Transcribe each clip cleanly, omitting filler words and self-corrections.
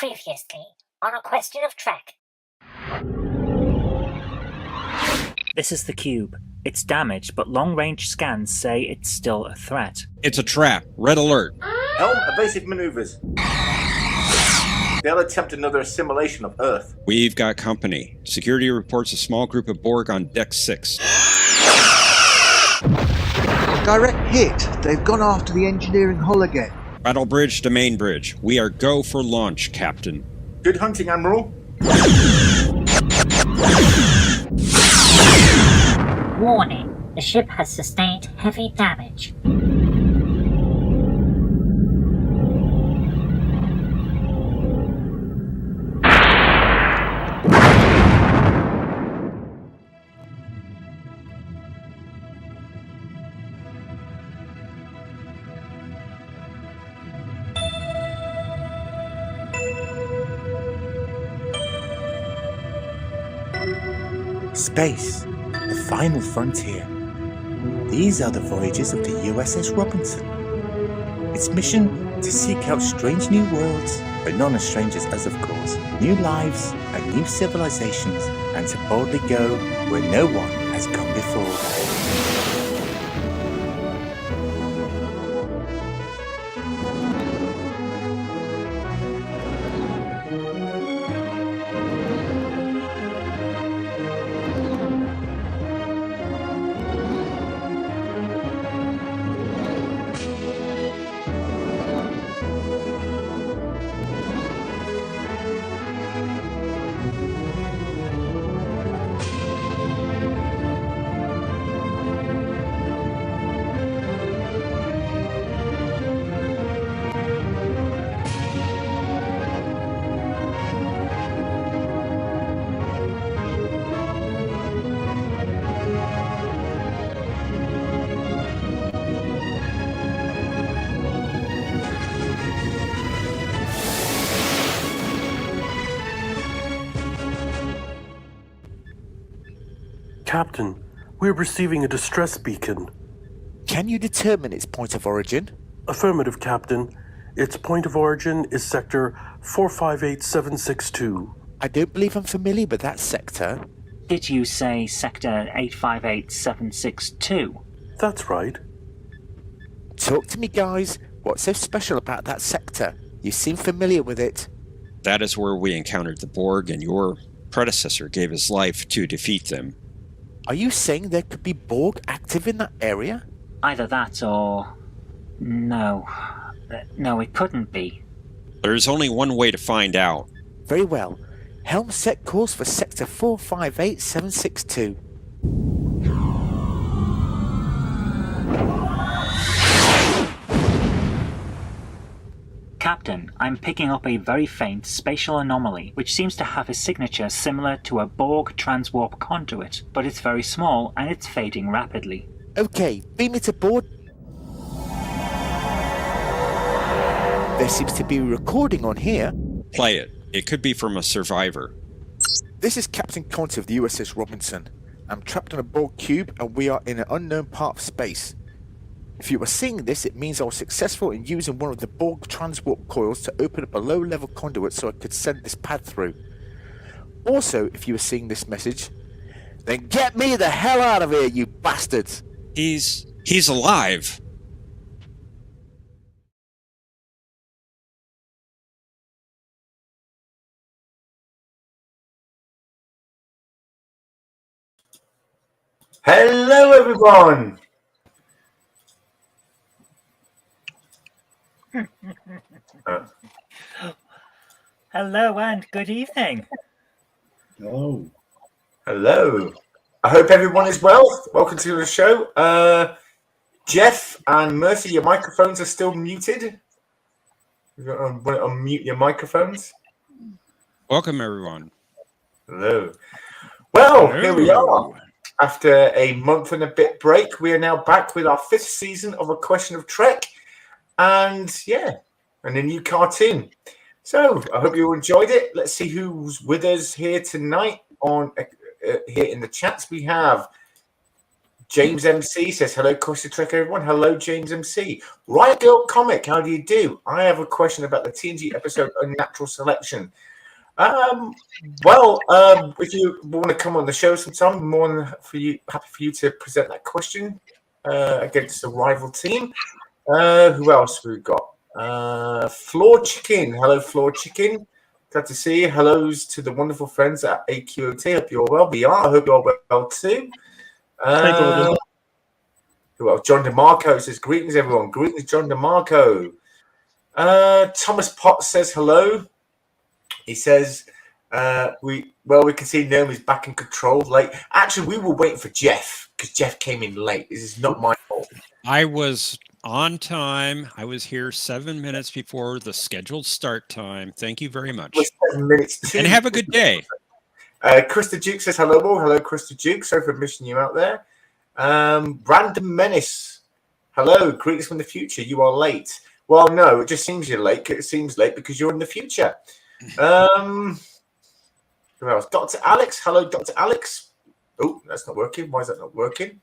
Previously, on A Question of Trek. This is the cube. It's damaged, but long-range scans say it's still a threat. It's a trap. Red alert. Helm, evasive maneuvers. They'll attempt another assimilation of Earth. We've got company. Security reports a small group of Borg on Deck 6. Direct hit. They've gone after the engineering hull again. Battle bridge to main bridge. We are go for launch, Captain. Good hunting, Admiral. Warning, the ship has sustained heavy damage. Space, the final frontier. These are the voyages of the USS Robinson. Its mission to seek out strange new worlds, but not as strange as us, of course, new lives and new civilizations, and to boldly go where no one has gone before. Captain, we're receiving a distress beacon. Can you determine its point of origin? Affirmative, Captain. Its point of origin is Sector 458762. I don't believe I'm familiar with that sector. Did you say Sector 858762? That's right. Talk to me, guys. What's so special about that sector? You seem familiar with it. That is where we encountered the Borg, and your predecessor gave his life to defeat them. Are you saying there could be Borg active in that area? Either that or... No. No, it couldn't be. There's only one way to find out. Very well. Helm set course for Sector 458762. Captain, I'm picking up a very faint spatial anomaly, which seems to have a signature similar to a Borg transwarp conduit, but it's very small and it's fading rapidly. Okay, beam it aboard. There seems to be a recording on here. Play it. It could be from a survivor. This is Captain Conte of the USS Robinson. I'm trapped on a Borg cube and we are in an unknown part of space. If you are seeing this, it means I was successful in using one of the Borg transwarp coils to open up a low-level conduit so I could send this pad through. Also, if you are seeing this message, then get me the hell out of here, you bastards! He's alive. Hello, everyone. Hello and good evening. Hello. Hello. I hope everyone is well. Welcome to the show. Jeff and Mercy, your microphones are still muted. You want to unmute your microphones? Welcome, everyone. Hello. Well, Hello. Here we are. After a month and a bit break, we are now back with our 5th season of A Question of Trek. And a new cartoon. So I hope you enjoyed it. Let's see who's with us here tonight on here in the chats. We have James MC says, hello, Costa Trek, everyone. Hello, James MC. Riot Girl Comic, how do you do? I have a question about the TNG episode Unnatural Selection. If you want to come on the show sometime, I'm more than happy for you to present that question against a rival team. Who else have we got? Floor Chicken. Hello, Floor Chicken. Glad to see you. Hellos to the wonderful friends at A.Q.O.T. Hope you're well. We are. I hope you're well too. Who else? John DeMarco says, greetings, everyone. Greetings, John DeMarco. Thomas Potts says hello. He says, we can see Naomi's back in control late. Actually, we were waiting for Jeff because Jeff came in late. This is not my fault. I was on time. I was here 7 minutes before the scheduled start time. Thank you very much. 7 minutes too. And have a good day. Krista Duke says hello. Hello, Krista Duke. Sorry for missing you out there. Brandon Menace. Hello. Greetings from the future. You are late. Well, no, it just seems you're late. It seems late because you're in the future. Who else? Dr. Alex. Hello, Dr. Alex. Oh, that's not working. Why is that not working?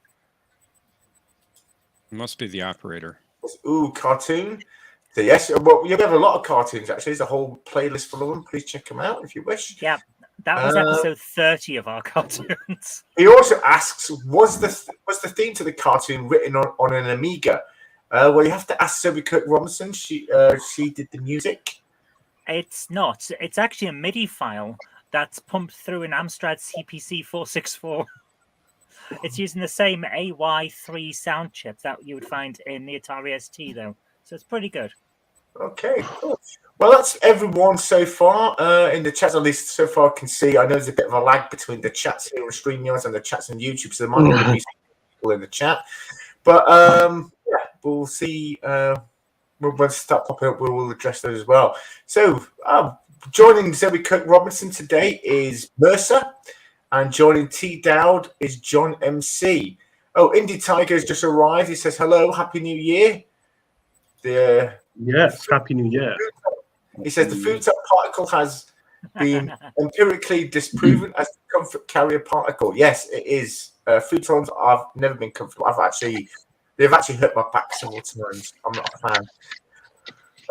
It must be the operator. Ooh, cartoon. So yes, well, you have a lot of cartoons actually. There's a whole playlist full of them. Please check them out if you wish. Yeah, that was episode 30 of our cartoons. He also asks, was the theme to the cartoon written on an Amiga? Well, you have to ask Zoe Kirk Robinson. She did the music. It's not. It's actually a MIDI file that's pumped through an Amstrad CPC 464. It's using the same AY3 sound chip that you would find in the Atari ST, though. So it's pretty good. Okay, cool. Well, that's everyone so far in the chat. At least so far I can see. I know there's a bit of a lag between the chats here on StreamYard and the chats on YouTube, so there might not be people in the chat. But yeah, we'll see. When they start popping up, we'll address those as well. So joining Zoe Kirk Robinson today is Mercer. And joining T. Dowd is John MC. Oh, Indie Tiger's just arrived. He says, hello, Happy New Year. Yes, Happy New Year. He says the food particle has been empirically disproven as the comfort carrier particle. Yes, it is. Futons I've never been comfortable. They've actually hurt my back several times. I'm not a fan.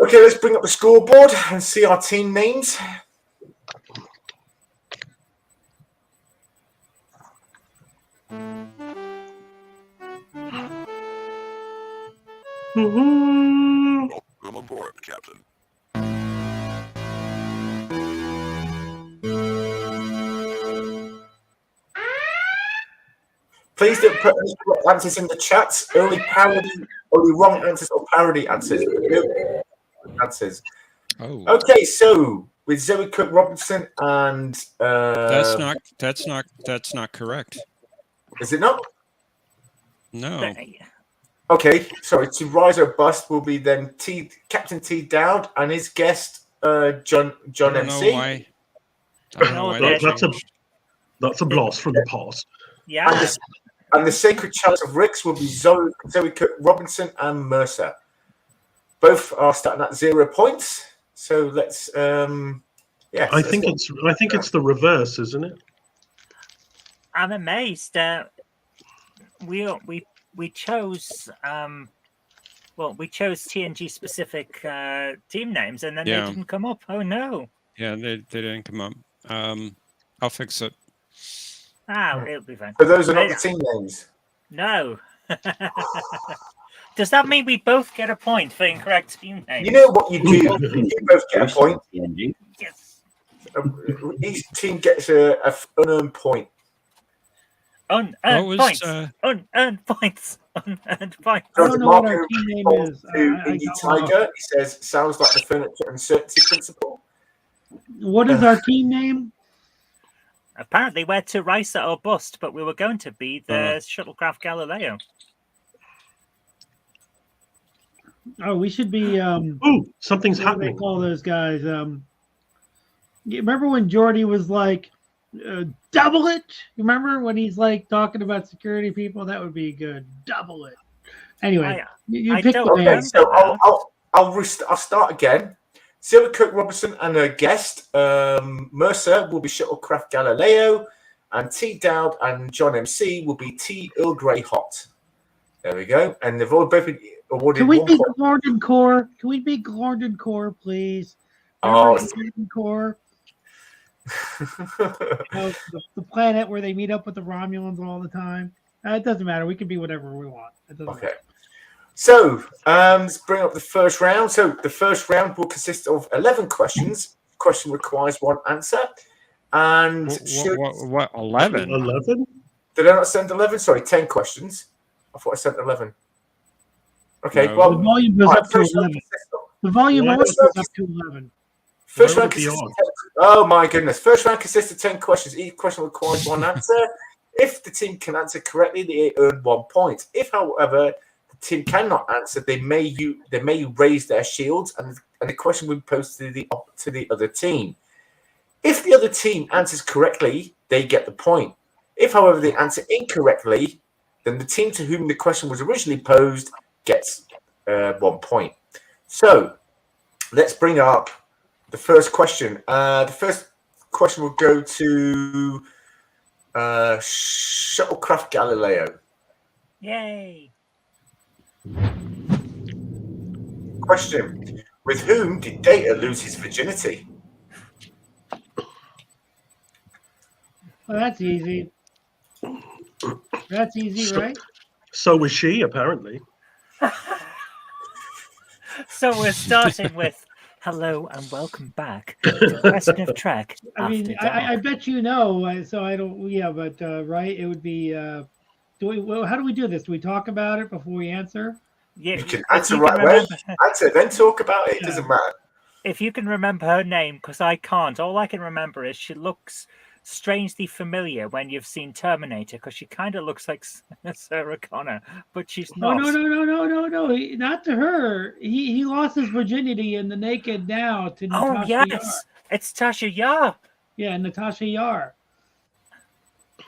Okay, let's bring up the scoreboard and see our team names. I'm aboard, Captain. Please don't put any correct answers in the chat. Only wrong answers or parody answers. Oh. Okay, so with Zoe Kirk Robinson and that's not correct. Is it not? No. Okay, sorry. To rise or bust will be then Captain T. Dowd and his guest John MC. I don't know why that's a blast from the past. Yeah. And the Sacred Chalice of Ricks will be Zoe Kirk Robinson and Mercer. Both are starting at 0 points. So let's I think it's the reverse, isn't it? I'm amazed. We chose we chose TNG specific team names, and then they didn't come up. Oh no! Yeah, they didn't come up. I'll fix it. It'll be fine. But those are not the team names. No. Does that mean we both get a point for incorrect team names? You know what you do? You both get a point. Yes. Each team gets an unearned point. Unearned points. Unearned points. Unearned points. I don't know what our team name is. Indie Tiger, he says, sounds like the furniture uncertainty principle. What is our team name? Apparently, we're to Risa or bust, but we were going to be the shuttlecraft Galileo. Oh, we should be. Something's happening. What do they call those guys? You remember when Jordy was like, double it? You remember when he's like talking about security people? That would be good. Double it. Anyway, you pick the name. Okay, so I'll start again. Zoe Kirk Robinson and her guest, Mercer, will be Shuttlecraft Galileo. And T. Dowd and John MC will be Tea Earl Grey Hot. There we go. And they've all both been awarded Can we 1 be point. Glorden Core? Can we be Glorden Core, please? Oh, Glorden Core. The planet where they meet up with the Romulans all the time. It doesn't matter. We can be whatever we want. It doesn't matter. So, let's bring up the first round. So, the first round will consist of 11 questions. Question requires 1 answer. And what 11? 11? Did I not send 11? Sorry, 10 questions. I thought I sent 11. Okay, No. well, The volume goes up to 11. The volume Why goes would up to 11. First Why round would it be consists on? of 10, oh my goodness. First round consists of 10 questions. Each question requires 1 answer. If the team can answer correctly, they earn 1 point. If, however, the team cannot answer, they may raise their shields, and the question will be posed to the other team. If the other team answers correctly, they get the point. If, however, they answer incorrectly, then the team to whom the question was originally posed gets 1 point. So let's bring up the first question. The first question will go to Shuttlecraft Galileo. Yay! Question: with whom did Data lose his virginity? Well, that's easy. That's easy, right? So was she, apparently. So we're starting with hello and welcome back to Question of Trek. I mean, I bet you know, so I don't. Yeah, but right, it would be. How do we do this? Do we talk about it before we answer? Yeah, you can answer right away. Answer, then talk about it. It doesn't matter. If you can remember her name, because I can't. All I can remember is she looks strangely familiar when you've seen Terminator, because she kind of looks like Sarah Connor, but she's not. No. Not to her. He lost his virginity in the Naked Now to Natasha yes, Yar. It's Tasha Yar. Yeah, Natasha Yar.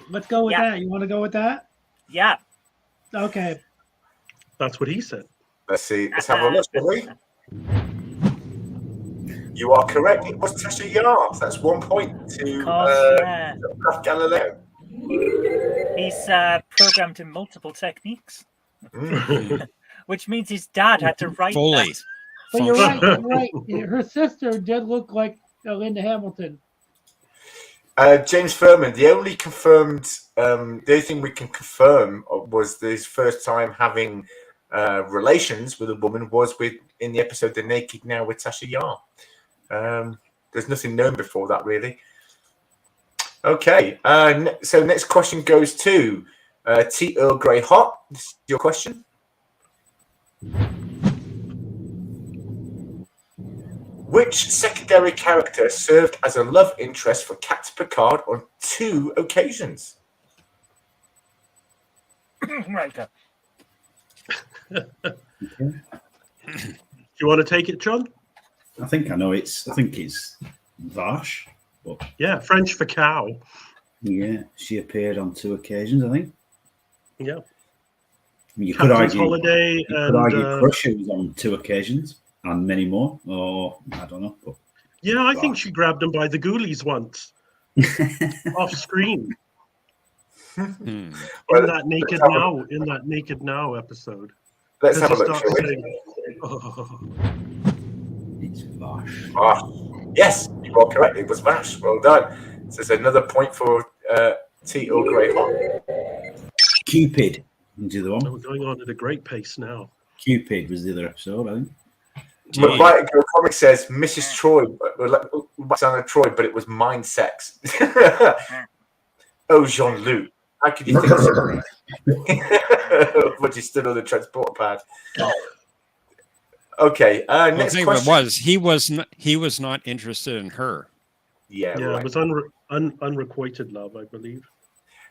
Let's go with that. You want to go with that? Yeah. Okay. That's what he said. Let's see. Let's have a look, shall we? You are correct. It was Tasha Yar. That's 1 point to Galileo. He's programmed in multiple techniques, which means his dad had to write Fully. that. But you're right. You're right. Her sister did look like Linda Hamilton. James Furman. The only thing we can confirm was his first time having relations with a woman was in the episode "The Naked Now" with Tasha Yar. There's nothing known before that, really. Okay, so next question goes to T. Earl Grey Hot. This is your question. Which secondary character served as a love interest for Captain Picard on 2 occasions? Right. Do you want to take it, John? I think I know. I think it's Vash. But yeah, French for cow. Yeah, she appeared on 2 occasions, I think. Yeah. I mean, you could argue Holiday Crusher was on 2 occasions and many more, or I don't know. But yeah, I think she grabbed him by the ghoulies once, off screen. In that Naked Now episode. Let's have a look. It's Vash. Yes, you are correct. It was Vash. Well done. So there's another point for T. Earl Grey Hot. Cupid was the other one. We're going on at a great pace now. Cupid was the other episode, I think. Right, Comic says Mrs. Troy, Alexander Troy, but it was mind sex. Oh, Jean-Luc. How could you think so? But you stood on the transporter pad. Okay. Next question. He was not interested in her. Yeah, right. It was unrequited love, I believe.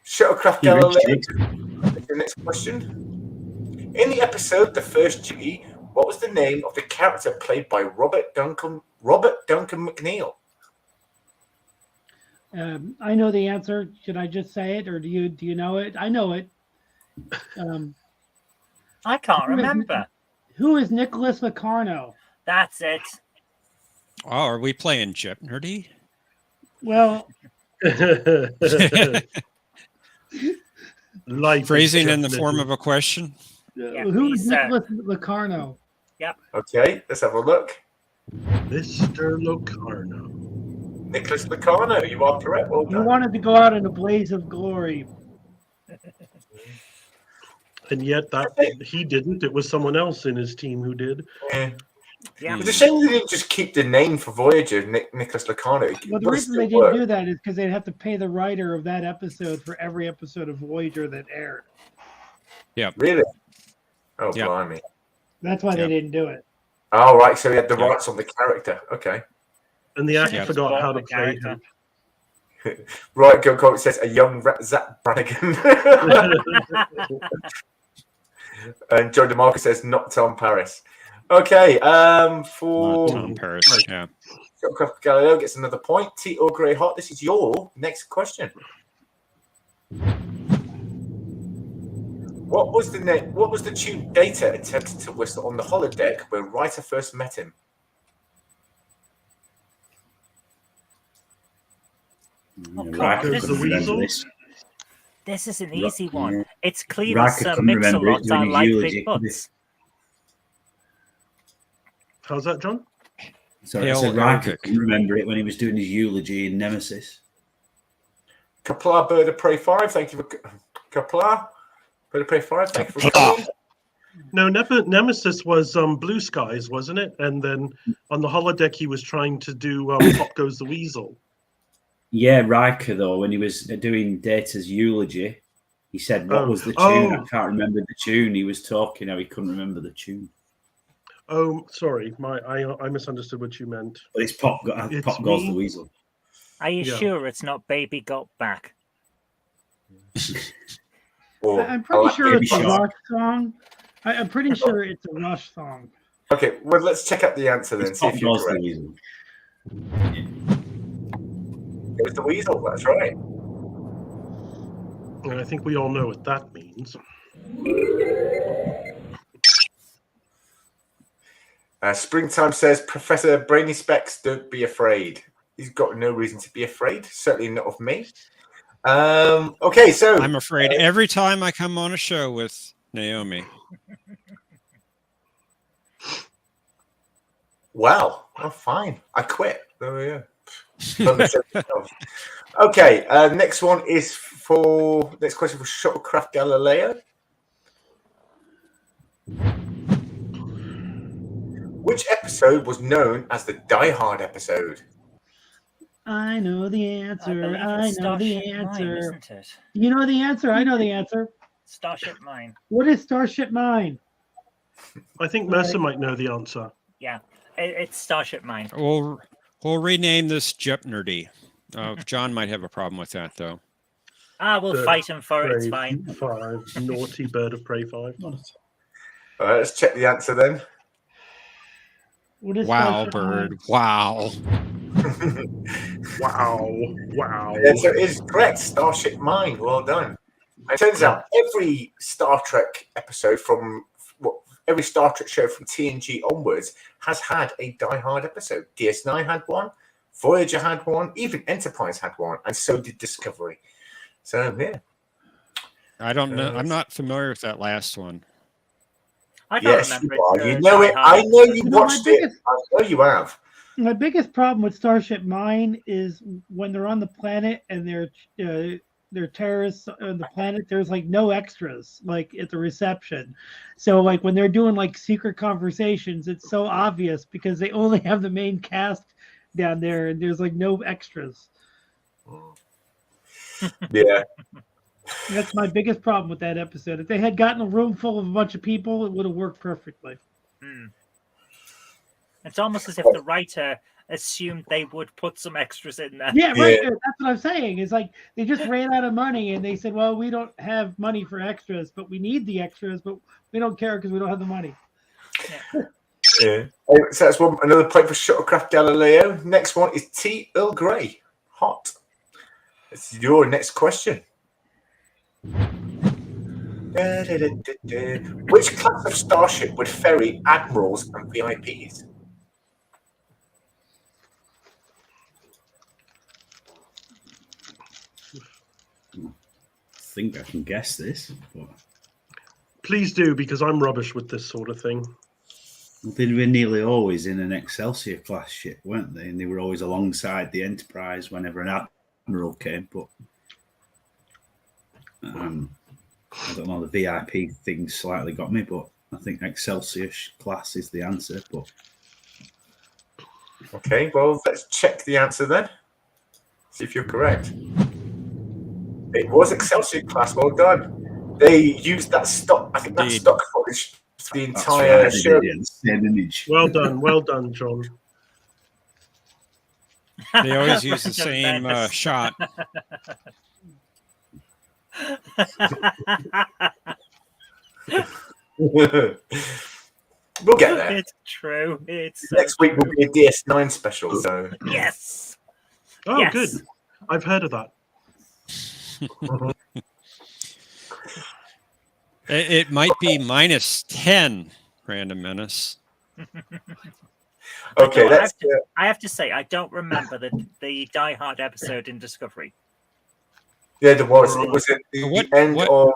Shuttlecraft Galileo. The next question. In the episode "The First Duty," what was the name of the character played by Robert Duncan McNeil? I know the answer. Should I just say it, or do you know it? I know it. I can't remember. Who is Nicholas Locarno? That's it. Oh, are we playing Jeopardy? Well, Life Phrasing in the form of a question. Who is Nicholas Locarno? Yep. Okay, let's have a look. Mr. Locarno. Nicholas Locarno, you are correct. Well He done. wanted to go out in a blaze of glory. And yet that he didn't. It was someone else in his team who did. Yeah. It's a shame they didn't just keep the name for Voyager, Nicholas Locarno. Well, the reason they didn't do that is because they'd have to pay the writer of that episode for every episode of Voyager that aired. Yeah. Really? Oh, blimey. That's why they didn't do it. Oh, right. So he had the rights on the character. Okay. And the actor forgot how to play him. Right, Go says a young Zach Brannigan. And Joe DeMarco says not Tom Paris. Okay, for Tom Paris, yeah. Galileo gets another point. Tea or Grey Hot, this is your next question. What was the tune Data attempted to whistle on the holodeck when Ryder first met him? This is an easy one. It's Cleve's Riker Mix-a-Lot I Like Big Butts. How's that, John? Sorry, I said Riker couldn't remember it when he was doing his eulogy in Nemesis. Kapla Bird of Prey 5, thank you for Kapla Bird of Prey 5, thank you for coming. No, Nemesis was Blue Skies, wasn't it? And then on the holodeck, he was trying to do Pop Goes the Weasel. Yeah, Riker, though, when he was doing Data's eulogy, he said, what was the tune? I can't remember the tune. He was talking how he couldn't remember the tune. Oh, sorry. I misunderstood what you meant. But it's Pop Goes the Weasel. Are you sure it's not Baby Got Back? I'm pretty sure it's a Rush song. I'm pretty sure it's a Rush song. Okay, well, let's check out the answer then. See if you're correct. It was the Weasel, that's right. And I think we all know what that means. Springtime says, Professor Brainy Specs, don't be afraid. He's got no reason to be afraid. Certainly not of me. Okay, so... I'm afraid every time I come on a show with Naomi. Wow. Oh, fine. I quit. There we go. Okay, next one is next question for Shuttlecraft Galileo. Which episode was known as the Die Hard episode? I know the answer. I know the answer. Mine, isn't it? You know the answer. I know the answer. Starship Mine. What is Starship Mine? I think Mercer might know the answer. Yeah, it's Starship Mine. We'll rename this Jeopardy. John might have a problem with that, though. We'll fight him for it. It's fine. 5. Naughty Bird of Prey 5. All right, let's check the answer then. Wow, Bird. Wow. Wow. Yeah, so it is correct. Starship Mine. Well done. It turns out every Star Trek episode every Star Trek show from TNG onwards has had a Die Hard episode. DS9 had one, Voyager had one, even Enterprise had one, and so did Discovery. So, yeah. I don't know. I'm not familiar with that last one. I don't remember it. You know it. I know you watched it. I know you have. My biggest problem with Starship Mine is when they're on the planet and they're terrorists on the planet. There's like no extras like at the reception. So like when they're doing like secret conversations, it's so obvious because they only have the main cast down there and there's like no extras. Yeah. That's my biggest problem with that episode. If they had gotten a room full of a bunch of people, it would have worked perfectly. It's almost as if the writer assumed they would put some extras in there. Yeah, right. Yeah. That's what I'm saying. It's like they just ran out of money and they said, well, we don't have money for extras, but we need the extras, but we don't care because we don't have the money. Yeah. So that's another point for Shuttlecraft Galileo. Next one is Tea Earl Grey. Hot. It's your next question. Which class of starship would ferry admirals and VIPs? think I can guess this. But Please do, because I'm rubbish with this sort of thing. they were nearly always in an Excelsior class ship, weren't they? And they were always alongside the Enterprise whenever an admiral came. But I don't know, the VIP thing slightly got me, but I think Excelsior class is the answer. But Okay, well, let's check the answer then. See if you're correct. It was Excelsior class. Well done. They used that stock. I think that stock footage for the entire show. Well done, John. They always use the same shot. We'll get there. It's true. It's next week will be a DS9 special. So yes. Oh, yes. Good. I've heard of that. It might be -10, Random Menace. Okay, I have to say, I don't remember the Die Hard episode in Discovery. Yeah, there was. It was at the end of.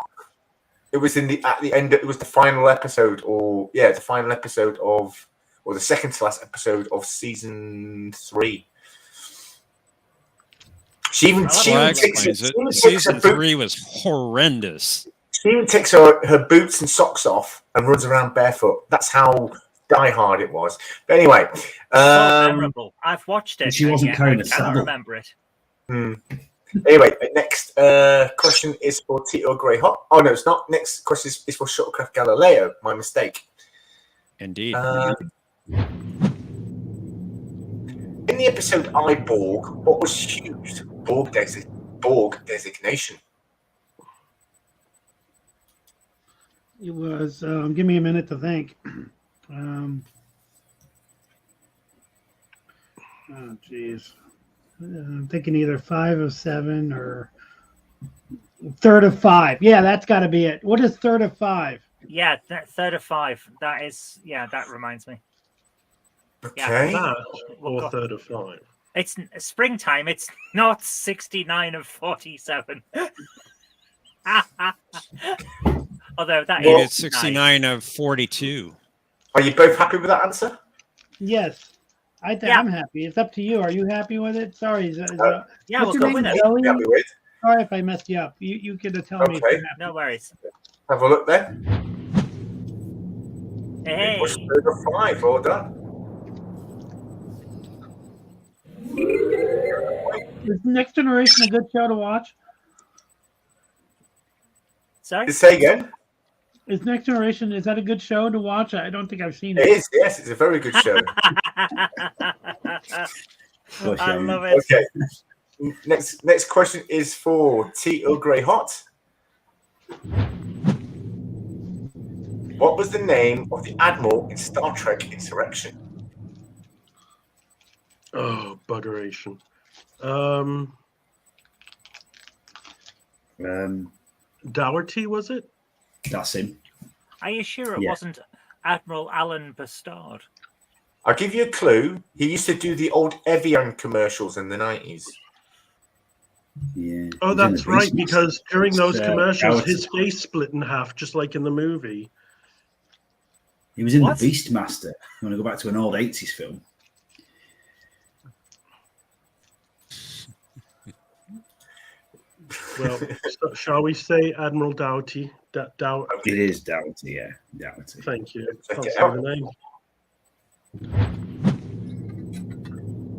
It was at the end. It was the final episode, the final episode of, or the second to last episode of season 3. Season 3 was horrendous. She even takes her boots and socks off and runs around barefoot. That's how Die Hard it was. But anyway, memorable. I've watched it. She wasn't carrying a I cannot saddle. remember it. Anyway, next question is for Tito Grey Hot. Oh no, it's not. Next question is for Shuttlecraft Galileo. My mistake. Indeed. In the episode I, Borg, what was Hugh's Borg designation? It was. Give me a minute to think. Oh, geez. I'm thinking either 5 of 7 or 3rd of 5. Yeah, that's got to be it. What is 3rd of 5? Yeah, 3rd of 5. That is. Yeah, that reminds me. Okay. That or 3rd of 5. It's springtime. It's not 69 of 47. Although that Maybe is it's 69 of 42. Are you both happy with that answer? Yes. I'm happy. It's up to you. Are you happy with it? Sorry. Yeah, we'll go with it. Joey? Sorry if I messed you up. You could tell me. If you're happy. No worries. Have a look then. Hey. It was 3rd of 5. Well done. Is Next Generation a good show to watch? Sorry? Say again. Is Next Generation, is that a good show to watch? I don't think I've seen it. It is, yes. It's a very good show. I love it. Okay. Next question is for Tito Grey Hot. What was the name of the Admiral in Star Trek Insurrection? Oh, buggeration. Dougherty, was it? That's him. Are you sure it wasn't Admiral Alan Bastard? I'll give you a clue. He used to do the old Evian commercials in the 90s. Yeah. Oh, that's right, because during those commercials, his face split in half, just like in the movie. He was in The Beastmaster. I'm going to go back to an old 80s film. Well, shall we say Admiral Dougherty? It is Dougherty, yeah. Dougherty. Thank you. Can't say the name.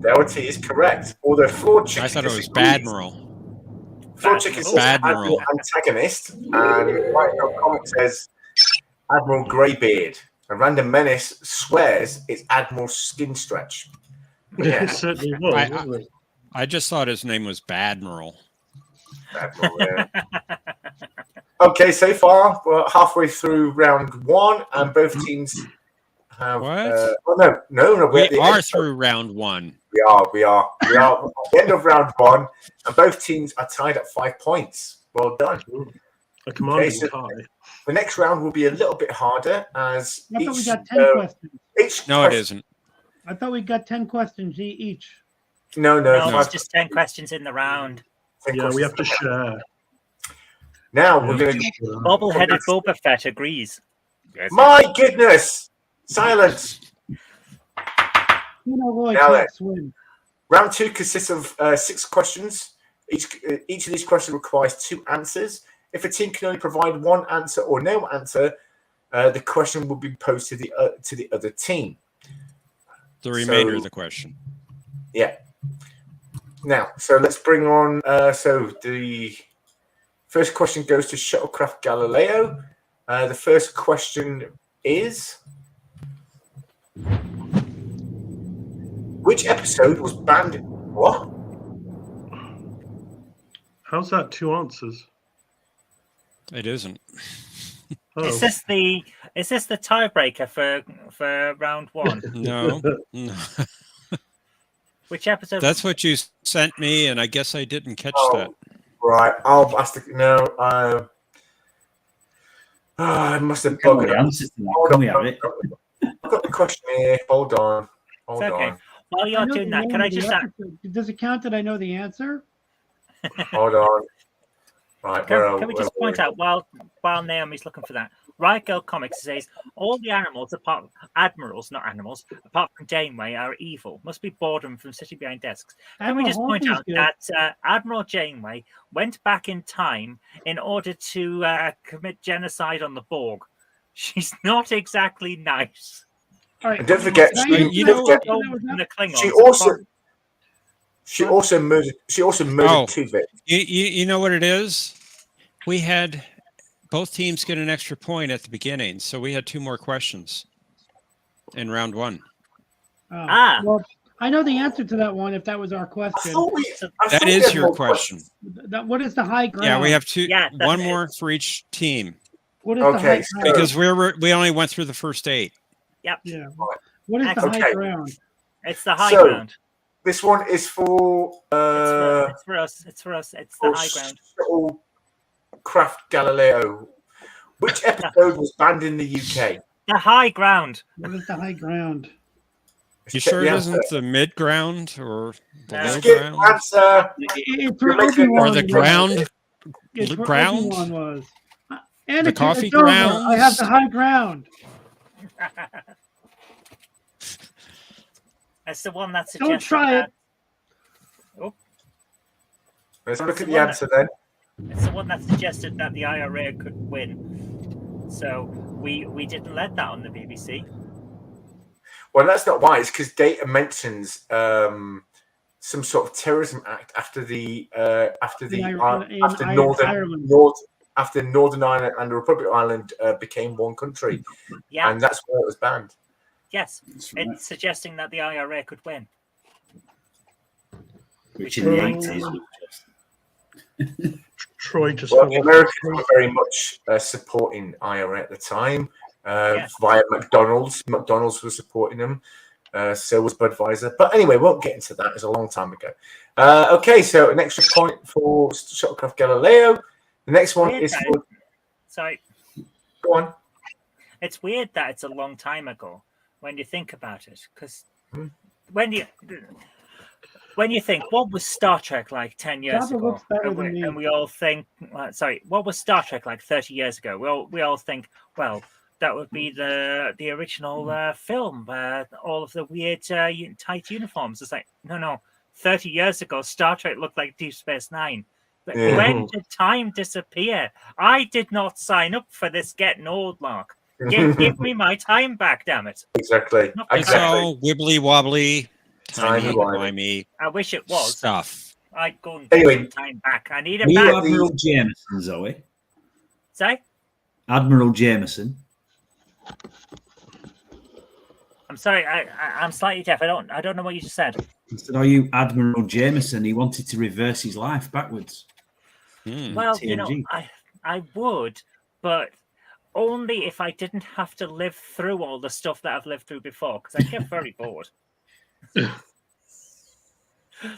Dougherty is correct. Although Floor Chicken, I thought it was Badmiral. Floor Chicken is Admiral antagonist, and right now comment says Admiral Greybeard. And Random Menace swears it's Admiral Skin Stretch. Yeah, it certainly was, wasn't it? I just thought his name was Badmiral. Okay, so far we're halfway through round 1, and both teams have. What? No. We are through round 1. We are at the end of round 1, and both teams are tied at 5 points. Well done. A commanding tie. The next round will be a little bit harder as I thought we got 10 questions. It isn't. I thought we got 10 questions each. No, it's just 10 questions in the round. Yeah, we have to share. Now we're going to. Bobble-headed Boba Fett agrees. Yes, My goodness! Silence. Roy Now can't then. swim. Round 2 consists of 6 questions. Each of these questions requires 2 answers. If a team can only provide 1 answer or no answer, the question will be posed to the other team. The remainder of the question. Yeah. Now, so let's bring on. So the first question goes to Shuttlecraft Galileo. The first question is: which episode was banned? What? How's that 2 answers? It isn't. Oh. Is this the tiebreaker for round 1? No. Which episode? That's what you sent me, and I guess I didn't catch that. Right, I'll ask the no. I must have bugged the answers to that. Can we have it? I've got the question here. Hold on. Hold on. While you're doing that, can I just ask? Does it count that I know the answer? Hold on. Right, can we just point out while Naomi's looking for that? Riot Girl Comics says all the animals apart from Janeway are evil. Must be boredom from sitting behind desks. Can we just point out that Admiral Janeway went back in time in order to commit genocide on the Borg? She's not exactly nice. All right. And don't forget, she also murdered 2 victims. You know what it is? We had both teams get an extra point at the beginning, so we had 2 more questions in round 1. Well, I know the answer to that one. If that was our question, that is your question. What is the high ground? Yeah, we have 2. One more for each team. What is the high ground? Because we only went through the first 8. Yep. Yeah. What is the high ground? It's the high ground. This one is for. It's for us. It's the high ground. Craft Galileo. Which episode was banned in the UK? The high ground. What is the high ground? You sure it isn't the mid ground or the low ground? Or the ground? Ground was. And the coffee ground. I have the high ground. That's the one that suggested. Don't try it. Oh. Let's look at the answer then. It's the one that suggested that the IRA could win. So we didn't let that on the BBC. Well, that's not why. It's because Data mentions some sort of terrorism act after Northern Ireland and the Republic of Ireland became one country. Yeah. And that's why it was banned. Yes, it's suggesting that the IRA could win. Which in the 80s. Troy just. Well, the Americans were very much supporting IRA at the time via McDonald's. McDonald's was supporting them. So was Budweiser. But anyway, we won't get into that. It's a long time ago. Okay, so an extra point for Shuttlecraft Galileo. The next one is for. Sorry. Go on. It's weird that it's a long time ago when you think about it, because when you think, what was Star Trek like 10 years ago? And we all think, what was Star Trek like 30 years ago? We all think, well, that would be the original film, all of the weird tight uniforms. It's like, no. 30 years ago, Star Trek looked like Deep Space Nine. But when did time disappear? I did not sign up for this getting old, Mark. Give me my time back, damn it. Exactly. It's all wibbly wobbly, timey-wimey. I wish it was. Stuff. I'd go and get time back. I need it back. Admiral Jameson, Zoe. Sorry? Admiral Jameson. I'm sorry, I'm slightly deaf. I don't know what you just said. I said, are you Admiral Jameson? He wanted to reverse his life backwards. Well, TNG. I would, but only if I didn't have to live through all the stuff that I've lived through before, because I get very bored.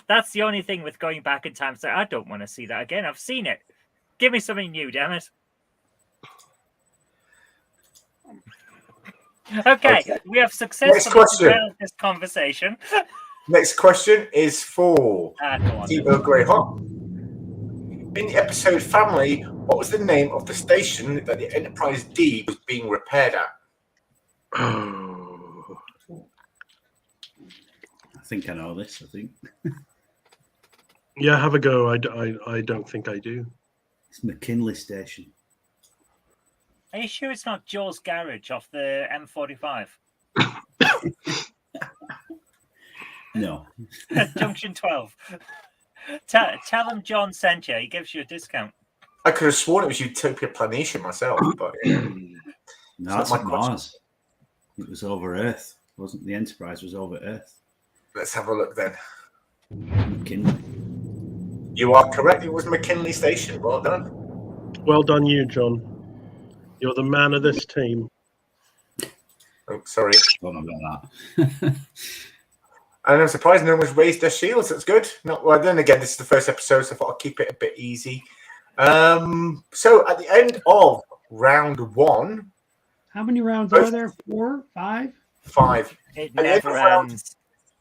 That's the only thing with going back in time. So I don't want to see that again. I've seen it. Give me something new, damn it. Okay, we have successfully developed this conversation. Next question is for Debo Greyhawk. In the episode Family, What was the name of the station that the Enterprise D was being repaired at? I think I know this. I think Yeah, have a go. I don't think I do. it's McKinley Station. Are you sure it's not Joe's Garage off the M45? No. Junction 12. Tell him John sent you. He gives you a discount. I could have sworn it was Utopia Planation myself, but No, that's my at Mars. It was over Earth. It wasn't the Enterprise was over Earth. Let's have a look then. McKinley. You are correct. It was McKinley Station. Well done. Well done, you, John. You're the man of this team. Oh, sorry. Don't know about that. And I'm surprised no one's raised their shields. That's good. Not well. Then again, this is the first episode, so I thought I'd keep it a bit easy. So at the end of round 1, how many rounds are there? 4, 5? 5. It never ends.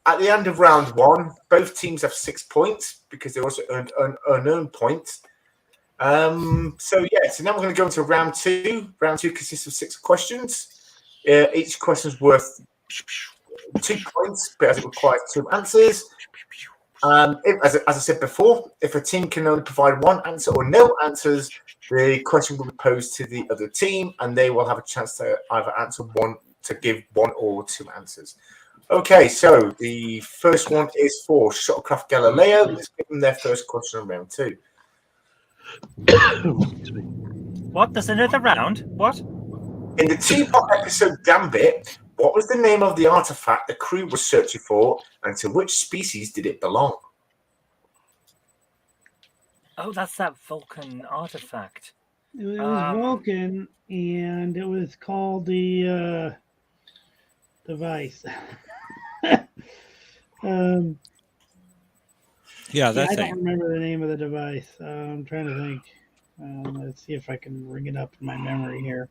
At the end of round 1, both teams have 6 points because they also earned unearned points. So now we're going to go into round 2. Round 2 consists of 6 questions. Each question is worth 2 points, but as it requires 2 answers. As I said before, if a team can only provide 1 answer or no answers, the question will be posed to the other team, and they will have a chance to either give 1 or 2 answers. Okay, so the first one is for Shuttlecraft Galileo. Let's give them their first question on round 2. What? There's another round? What? In the two-part episode Gambit, what was the name of the artifact the crew was searching for, and to which species did it belong? Oh, that's that Vulcan artifact. It was Vulcan, and it was called the device. Yeah, that I thing. don't remember the name of the device. I'm trying to think. Let's see if I can ring it up in my memory here.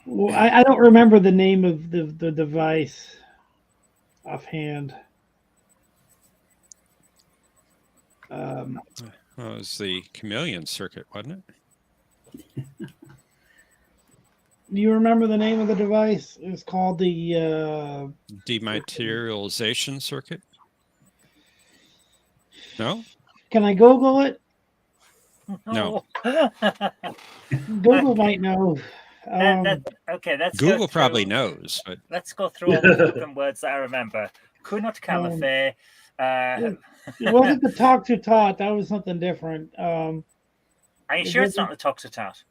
Well, I don't remember the name of the device offhand. Well, it was the chameleon circuit, wasn't it? Do you remember the name of the device? It was called the Dematerialization circuit. No? Can I Google it? No. Google might know. Okay, let's Google probably knows, but let's go through all the different words that I remember. Kunot Caliphate. It wasn't the Talk to Tot. That was something different. Are you sure it's not the Talk to Tot?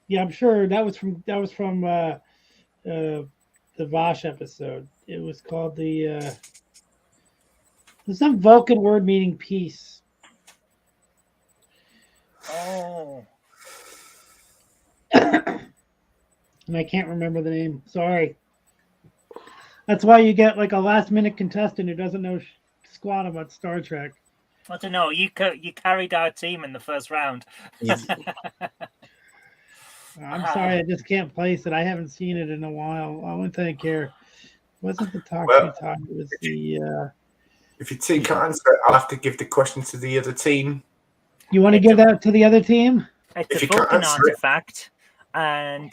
Yeah, I'm sure that was from the Vosh episode. It was called there's some Vulcan word meaning peace. Oh. And I can't remember the name. Sorry. That's why you get like a last minute contestant who doesn't know squat about Star Trek. I don't know. You carried our team in the first round. I'm sorry, I just can't place it. I haven't seen it in a while. I wouldn't think here. It wasn't the talk it was the if your team can't answer it, I'll have to give the question to the other team. You want to give that to the other team? It's a Vulcan artifact, and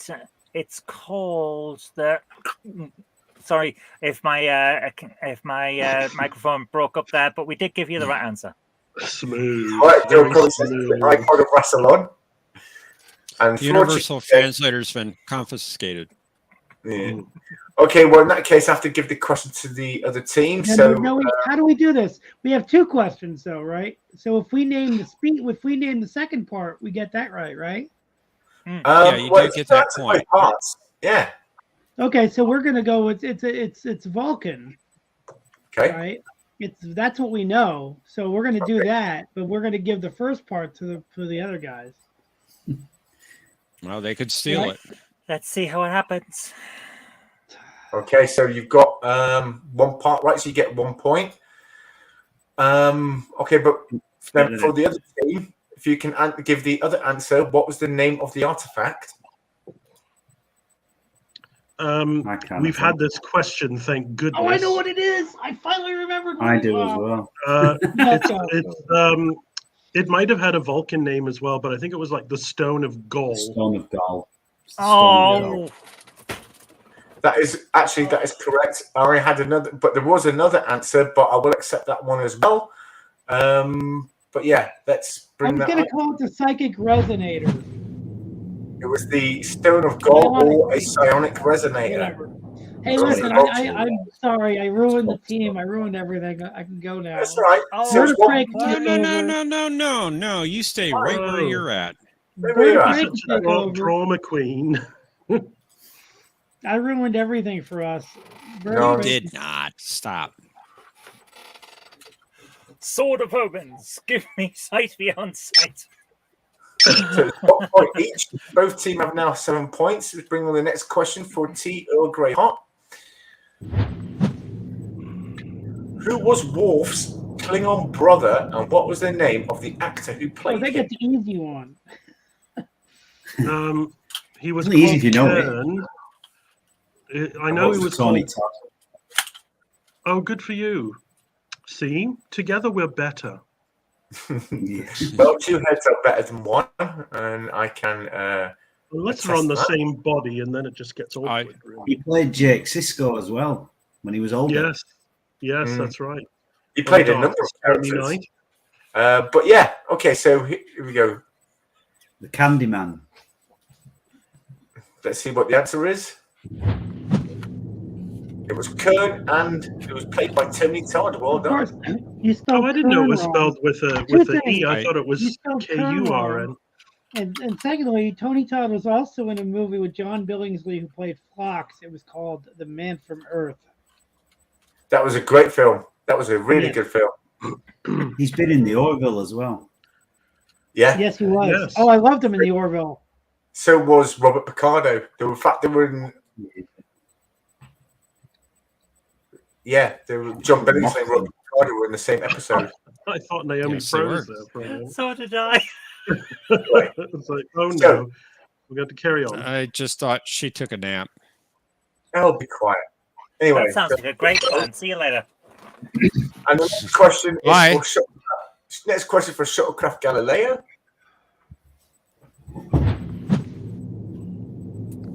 it's called the. Sorry if my microphone broke up there, but we did give you the right answer. Smooth. All right, Joe probably says the iPod of Rassilon. And Universal Translator's been confiscated. Yeah. Okay, well in that case, I have to give the question to the other team. How do we do this? We have 2 questions, though, right? So if we name the second part, we get that right? Yeah, you do get that point. Yeah. Okay, so we're gonna go with it's Vulcan. Okay. Right. That's what we know. So we're gonna do that, but we're gonna give the first part to the other guys. Well, they could steal it. Let's see how it happens. Okay, so you've got 1 part right, so you get 1 point. Okay, but then for the other team, if you can give the other answer, what was the name of the artifact? We've had this question, thank goodness. Oh, I know what it is. I finally remembered. I do as well. It might have had a Vulcan name as well, but I think it was like the Stone of Gaul. Stone of Gaul. Oh. That is correct. I had another, but there was another answer, but I will accept that one as well. But yeah, let's bring that. I was going to call it the Psychic Resonator. It was the Stone of Gaul or a Psionic Resonator. Whatever. Hey, listen, I'm sorry. I ruined the team. I ruined everything. I can go now. That's right. No. You stay right where you're at. Drama queen. I ruined everything for us. No, did not. Stop. Sword of Omens. Give me sight beyond sight. So one point each. Both teams have now 7 points. Let's bring on the next question for T. Earl Grey Hot. Who was Worf's Klingon brother, and what was the name of the actor who played they get the easy one. He was easy if you know it. I know he was Tony called... Oh, good for you. See, together we're better. Well, 2 heads are better than 1, and I can. Let's run the same body, and then it just gets awkward. He played Jake Sisko as well when he was older. Yes, that's right. He played a number of characters. But yeah, okay. So here we go. The Candyman. Let's see what the answer is. It was Kern, and it was played by Tony Todd. Well done. Of course, you spelled I didn't know it was spelled with an E. I thought it was K-U-R-N. And secondly, Tony Todd was also in a movie with John Billingsley who played Phlox. It was called The Man from Earth. That was a great film. That was a really good film. He's been in the Orville as well. Yeah. Yes, he was. Yes. Oh, I loved him in the Orville. So was Robert Picardo. In fact, they were in. Yeah, John Billingsley and Robert Picardo were in the same episode. I thought Naomi froze there for a moment. So did I. It's like, oh no, we got to carry on. I just thought she took a nap. Oh, be quiet. Anyway, that sounds like a great plan. See you later. And the next question is next question for Shuttlecraft Galileo.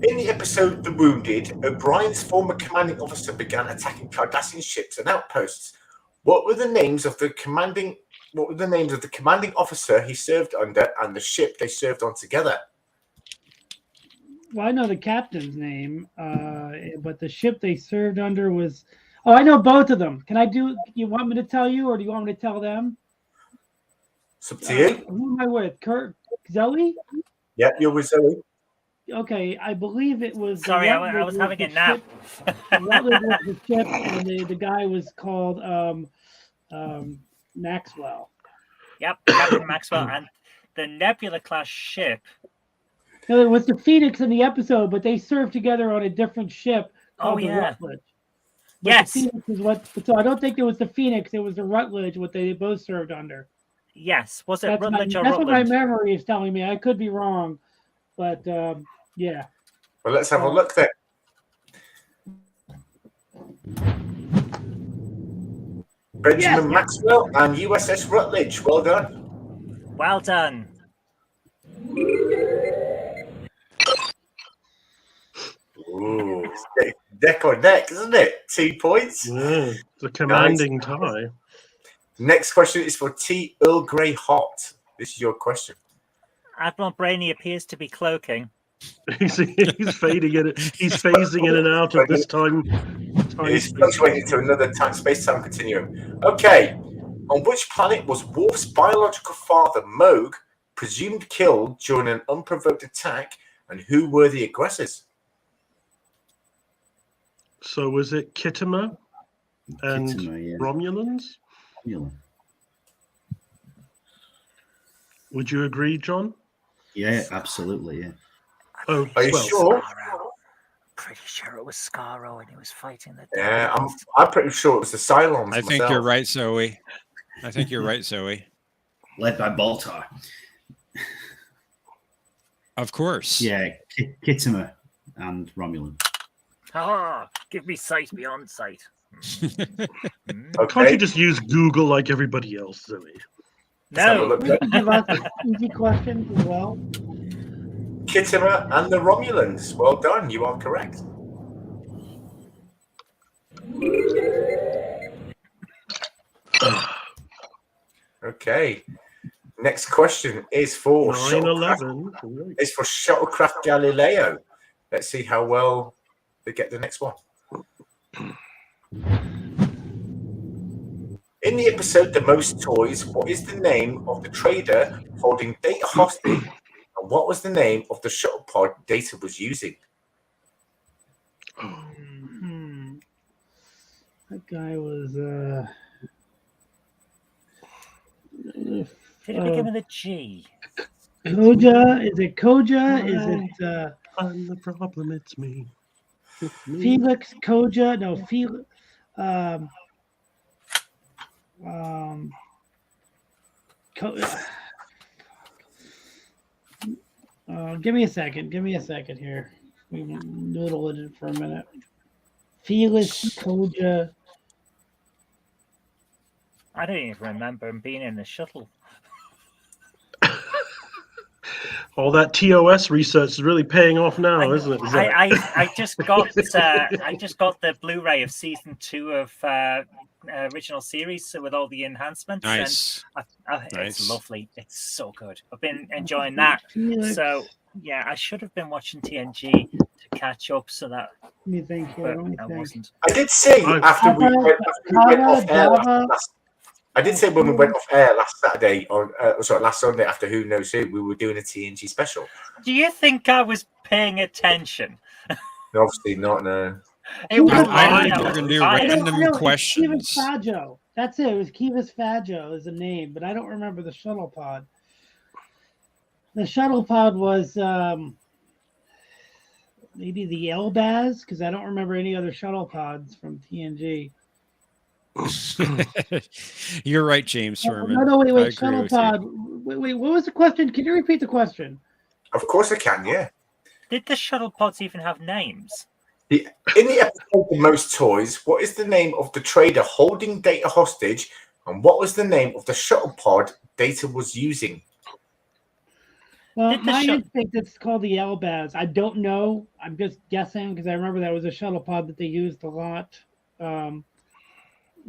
In the episode The Wounded, O'Brien's former commanding officer began attacking Cardassian ships and outposts. What were the names of the commanding officer he served under and the ship they served on together? Well, I know the captain's name, but the ship they served under was... Oh, I know both of them. You want me to tell you, or do you want me to tell them? It's up to you. Who am I with? Kurt? Zoe? Yeah, you're with Zoe. Okay, I believe it was... Sorry, I was having a nap. Rutledge was the ship, and the guy was called Maxwell. Yep, Captain Maxwell, and the Nebula-class ship... No, it was the Phoenix in the episode, but they served together on a different ship called the Rutledge. But yes. The Phoenix is what... So I don't think it was the Phoenix, it was the Rutledge, what they both served under. Yes. Was it Rutledge or That's Rutland? what my memory is telling me. I could be wrong, but yeah. Well, let's have a look then. Benjamin Maxwell and USS Rutledge. Well done. Well done. Ooh, it's neck on neck, isn't it? 2 points. Yeah, it's a commanding tie. Next question is for T. Earl Grey Hot. This is your question. Admiral Brainy appears to be cloaking. He's fading in. He's phasing in and out of this time. He's fluctuating to another space-time continuum. Okay. On which planet was Worf's biological father, Moog, presumed killed during an unprovoked attack, and who were the aggressors? So was it Kittimer and Romulans? Romulan. Would you agree, John? Yeah, absolutely. Yeah. Oh, are you sure? Pretty sure it was Scarrow, and he was fighting the. Yeah, I'm pretty sure it was the Cylons. I think you're right, Zoe. I think you're right, Zoe. Led by Baltar. Of course. Yeah, Kittimer and Romulan. Ah, give me sight beyond sight. Can't you just use Google like everybody else, Zoe? No. We can give us easy questions as well. Kittimer and the Romulans. Well done. You are correct. Okay. Next question is for 9/11. It's for Shuttlecraft Galileo. Let's see how well they get the next one. In the episode The Most Toys, what is the name of the trader holding Data hostage, and what was the name of the shuttle pod Data was using? That guy was Did it begin with a G? Koja? Is it Koja? Is it I'm the problem, it's me. Felix Koja? No, Felix. Give me a second. Give me a second here. We noodle it for a minute. Felix Koja. I don't even remember him being in the shuttle. All that TOS research is really paying off now, isn't it? I just got the Blu-ray of season 2 of original series with all the enhancements. Nice. And it's lovely. It's so good. I've been enjoying that. So yeah, I should have been watching TNG to catch up. So that. Let me think here. I wasn't. I did say after we went off air last. I did say when we went off air last Saturday, or last Sunday after Who Knows Who, we were doing a TNG special. Do you think I was paying attention? No, obviously not. No. It was random questions. Kivas Fajo. That's it. It was Kivas Fajo is the name, but I don't remember the shuttle pod. The shuttle pod was maybe the Elbaz, because I don't remember any other shuttle pods from TNG. You're right, James Furman. No, wait. Shuttle pod. Wait, what was the question? Can you repeat the question? Of course I can, yeah. Did the shuttle pods even have names? In the episode The Most Toys, what is the name of the trader holding Data hostage, and what was the name of the shuttle pod Data was using? Well, my instinct is called the Elbaz. I don't know. I'm just guessing because I remember that was a shuttle pod that they used a lot.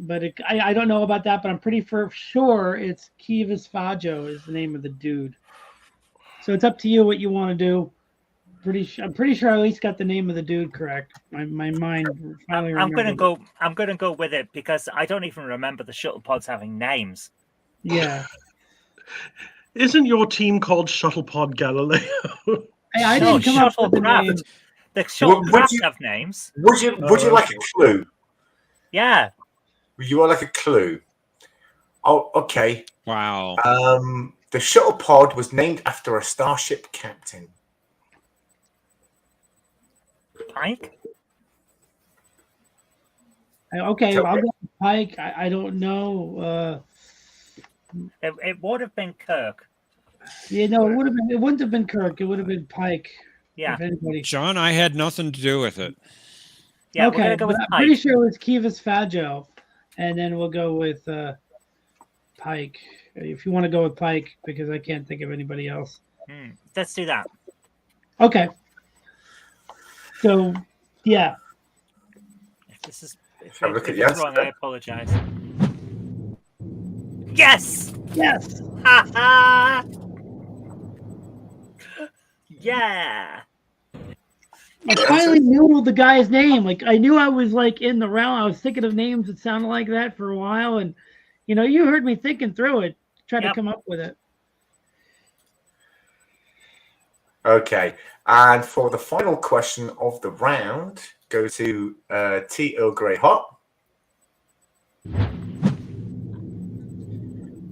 But I don't know about that, but I'm pretty sure it's Kivas Fajo is the name of the dude. So it's up to you what you want to do. I'm pretty sure I at least got the name of the dude correct. My mind finally remembered. I'm gonna go with it because I don't even remember the shuttle pods having names. Yeah. Isn't your team called Shuttlepod Galileo? I didn't come up with the name. The shuttlecraft have names. Would you like a clue? Yeah. You want like a clue? Oh, okay. Wow. The shuttle pod was named after a starship captain. Pike? Okay, I'll go with Pike. I don't know. It would have been Kirk. Yeah, no, it would have been. It wouldn't have been Kirk. It would have been Pike. Yeah. John, I had nothing to do with it. Yeah, okay, we're gonna go with I'm Pike. pretty sure it was Kivas Fajo, and then we'll go with Pike. If you want to go with Pike, because I can't think of anybody else. Let's do that. Okay. So, yeah. If wrong, I apologize. Yes! Yes! Ha ha! Yeah! I finally knew the guy's name. Like, I knew I was like in the realm. I was thinking of names that sounded like that for a while, and you heard me thinking through it, trying to come up with it. Okay, and for the final question of the round, go to T. Earl Grey Hot.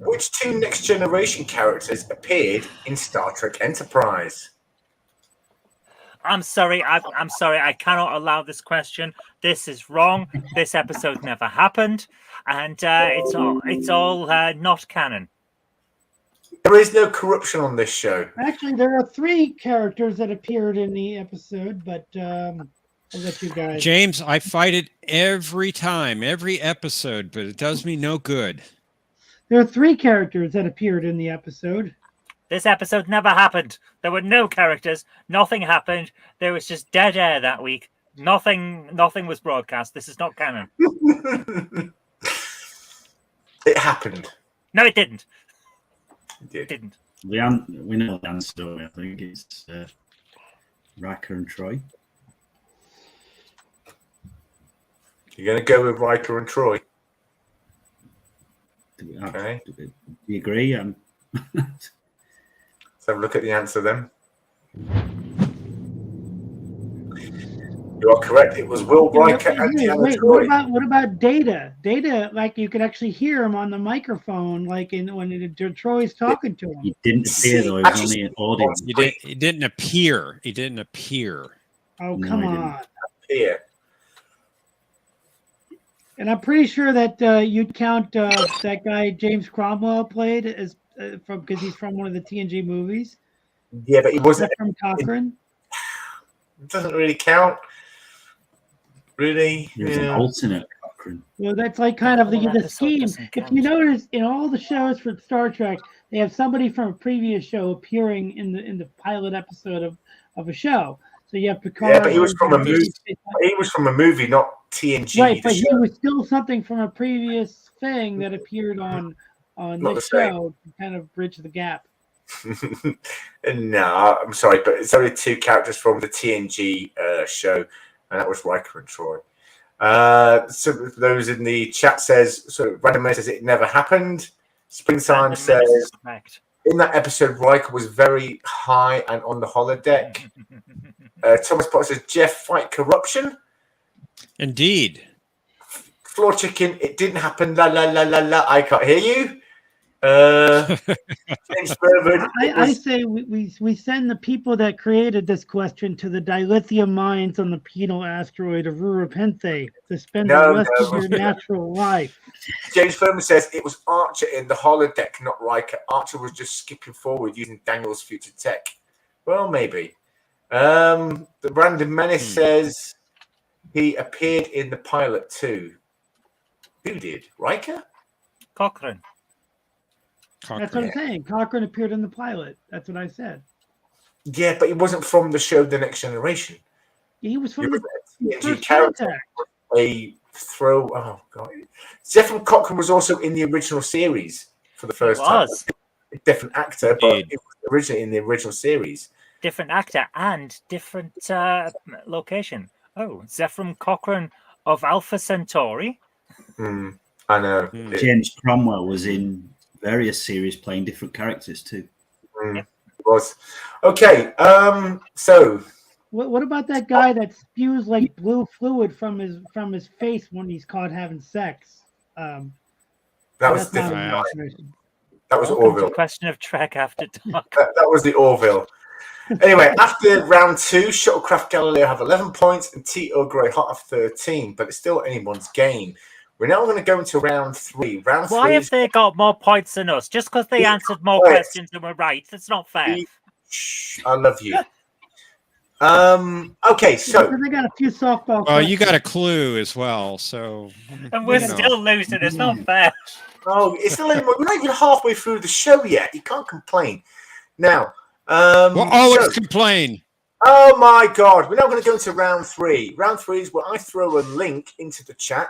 Which two Next Generation characters appeared in Star Trek Enterprise? I'm sorry. I'm sorry. I cannot allow this question. This is wrong. This episode never happened, and it's all not canon. There is no corruption on this show. Actually, there are 3 characters that appeared in the episode, but I'll let you guys. James, I fight it every time, every episode, but it does me no good. There are 3 characters that appeared in the episode. This episode never happened. There were no characters. Nothing happened. There was just dead air that week. Nothing was broadcast. This is not canon. It happened. No, it didn't. It didn't. We know the answer, don't we? I think it's Riker and Troy. You're going to go with Riker and Troy? Okay. Do you agree? Let's have a look at the answer then. You are correct. It was Will Riker and Deanna Troy. What about Data? Data, like you could actually hear him on the microphone, like when Troy's talking to him. He didn't appear though. He was only an audience. He didn't appear. He didn't appear. Oh, come on. Appear. And I'm pretty sure that you'd count that guy James Cromwell played as because he's from one of the TNG movies. Yeah, but he wasn't from Cochrane. It doesn't really count. Really? He was an alternate Cochrane. Well, that's like kind of the scheme. If you notice, in all the shows for Star Trek, they have somebody from a previous show appearing in the pilot episode of a show. So you have Picard. Yeah, but he was from a movie. He was from a movie, not TNG. Right, but he was still something from a previous thing that appeared on this show to kind of bridge the gap. No, I'm sorry, but it's only 2 characters from the TNG show, and that was Riker and Troy. So those in the chat Random Man says it never happened. Springtime says in that episode Riker was very high and on the holodeck. Thomas Potter says Jeff fight corruption. Indeed. Floor Chicken, it didn't happen. La la la la la. I can't hear you. James Berman, I say we send the people that created this question to the dilithium mines on the penal asteroid of Rurapente to spend the rest of your natural life. James Berman says it was Archer in the holodeck, not Riker. Archer was just skipping forward using Daniel's future tech. Well, maybe. The Brandon Menace says he appeared in the pilot too. Who did? Riker? Cochrane. That's what I'm saying. Cochrane appeared in the pilot. That's what I said. Yeah, but he wasn't from the show The Next Generation. He was from the TNG character. A throw. Oh god. Zefram Cochrane was also in the original series for the first time. A different actor, but it was originally in the original series. Different actor and different location. Oh, Zefram Cochrane of Alpha Centauri. I know. James Cromwell was in various series playing different characters too. It was. Okay, so what about that guy that spews like blue fluid from his face when he's caught having sex? That was different. That was Welcome Orville. to Question of Trek After Dark. That was the Orville. Anyway, after round 2, Shuttlecraft Galileo have 11 points and T.O. Grey Hot have 13, but it's still anyone's game. We're now going to go into round 3. Why have they got more points than us? Just because they answered more questions than were right? That's not fair. I love you. Okay, so they got a few softball. Well, you got a clue as well, so and we're still losing. It's not fair. Oh, it's still we're not even halfway through the show yet. You can't complain. Now, well, always complain. Oh my God! We're now going to go into round 3. Round 3 is where I throw a link into the chat,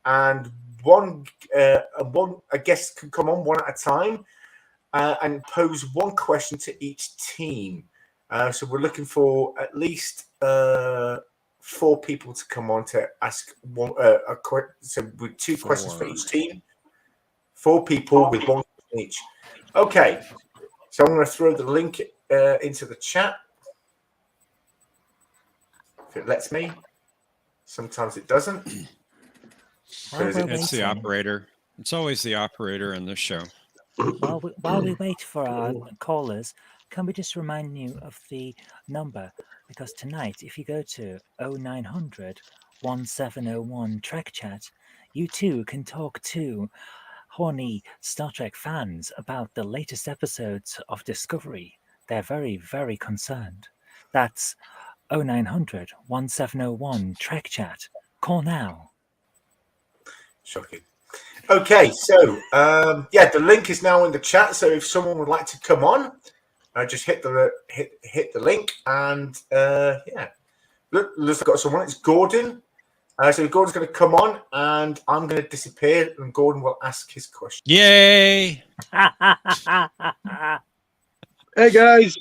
and one a guest can come on one at a time and pose one question to each team. So we're looking for at least 4 people to come on to ask one. So with 2 questions for each team. 4 people with 1 question each. Okay. So I'm going to throw the link into the chat. If it lets me. Sometimes it doesn't. It's the operator. It's always the operator in this show. While we wait for our callers, can we just remind you of the number? Because tonight, if you go to 0900 1701 Trek Chat, you too can talk to horny Star Trek fans about the latest episodes of Discovery. They're very, very concerned. That's 0900 1701 Trek Chat. Call now. Shocking. Okay, so the link is now in the chat. So if someone would like to come on, just hit the link, and look, I've got someone. It's Gordon. So Gordon's going to come on, and I'm going to disappear, and Gordon will ask his question. Yay! Hey guys.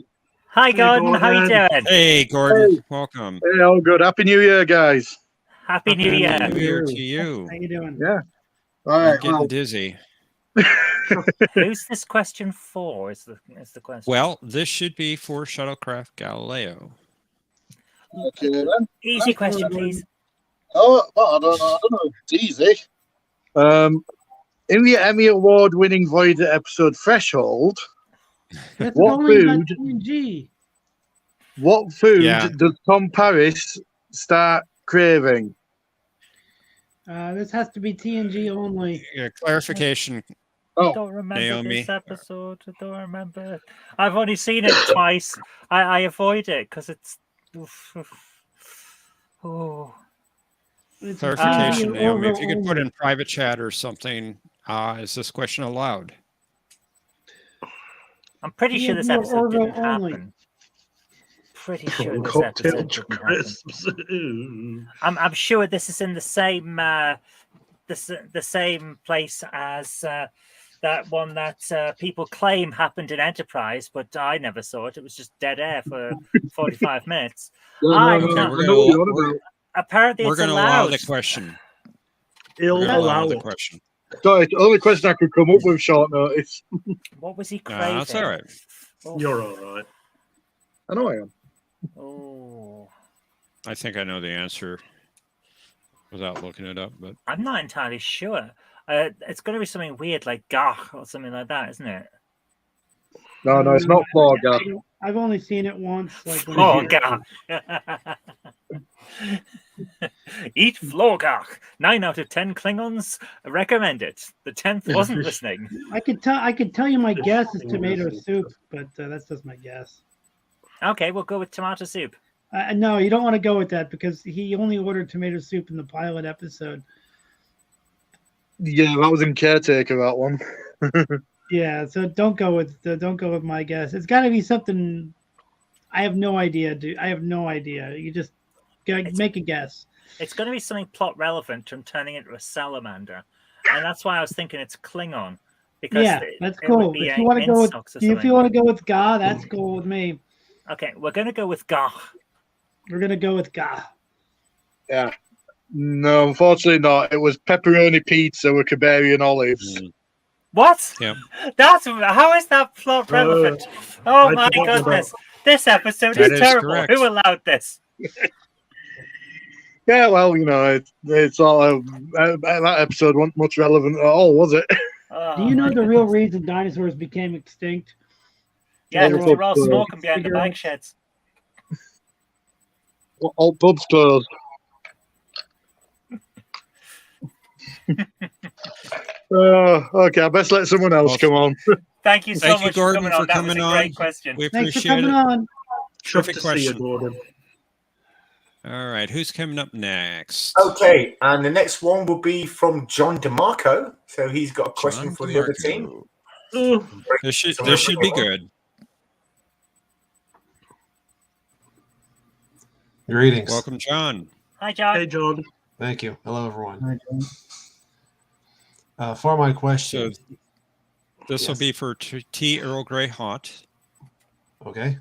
Hi Gordon, how you doing? Hey Gordon, welcome. Hey, all good. Happy New Year, guys. Happy New Year. Happy New Year to you. How you doing? Yeah. All I'm right. getting dizzy. Who's this question for? Is the question? Well, this should be for Shuttlecraft Galileo. Okay, then. Easy question, please. Oh, well, I don't know. It's easy. In the Emmy Award-winning Voyager episode Threshold, That's what only about food? TNG. What food Yeah. does Tom Paris start craving? This has to be TNG only. Yeah, clarification. Oh, Don't remember Naomi. this episode. I don't remember. I've only seen it twice. I avoid it because it's. Oh. It's Clarification, TNG Naomi. If you could only. put in private chat or something, is this question allowed? I'm pretty sure this TNG episode Orville didn't only. happen. Pretty sure this Cocktail episode didn't happen. crisps. Ooh. I'm sure this is in the same the same place as that one that people claim happened in Enterprise, but I never saw it. It was just dead air for 45 minutes. Apparently, We're it's going to allow allowed. the question. He'll We're gonna allow allow the it. question. Sorry, it's the only question I could come up with short notice. What was he craving? That's all right. Oh. You're all right. I know I am. Oh. I think I know the answer without looking it up, but I'm not entirely sure. It's going to be something weird like gach or something like that, isn't it? No, it's not Florga. I've only seen it once. Like when Florgach. Eat Florgach. 9 out of 10 Klingons recommend it. The 10th wasn't listening. I could tell you my guess is tomato soup, but that's just my guess. Okay, we'll go with tomato soup. No, you don't want to go with that because he only ordered tomato soup in the pilot episode. Yeah, that was in Caretaker, that one. Yeah, so don't go with my guess. It's got to be something. I have no idea, dude. I have no idea. You just make a guess. It's going to be something plot relevant from turning into a salamander, and that's why I was thinking it's Klingon. Because Yeah, that's cool. If you want to go with Ga, that's cool with me. Okay, we're going to go with Ga. We're gonna go with Ga. Yeah. No, unfortunately not. It was pepperoni pizza with Caberian olives. What? Yeah. How is that plot relevant? Oh my goodness! This episode is terrible. Correct. Who allowed this? Yeah, well, it's all that episode wasn't much relevant at all, was it? Do you know the real reason dinosaurs became extinct? Yeah, because they're all smoking behind the bike sheds. All pubs closed. Okay, I best let someone else come on. Thank you so Thank you, much Gordon, for coming on. for That was coming a on. great question. We Thanks for appreciate coming it. on. Terrific Good to see you, question. Gordon. All right, who's coming up next? Okay, and the next one will be from John DeMarco. So he's got a question John for the other DeMarco. team. This should be good. Greetings. Welcome, John. Hi, John. Hey, John. Thank you. Hello, everyone. For my question, This will be for tea Earl Grey hot. Okay.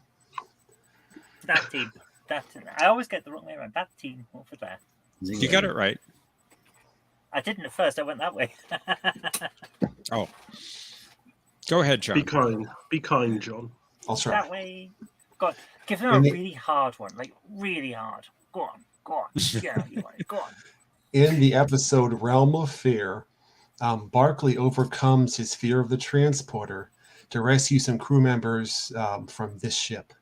That team. I always get the wrong way around. That team over there. You got it right. I didn't at first. I went that way. Oh. Go ahead, John. Be kind, John. I'll try. That way. Go on. Give him a really hard one. Like, really hard. Go on. Yeah, you want it. Go on. In the episode Realm of Fear, Barclay overcomes his fear of the transporter to rescue some crew members from this ship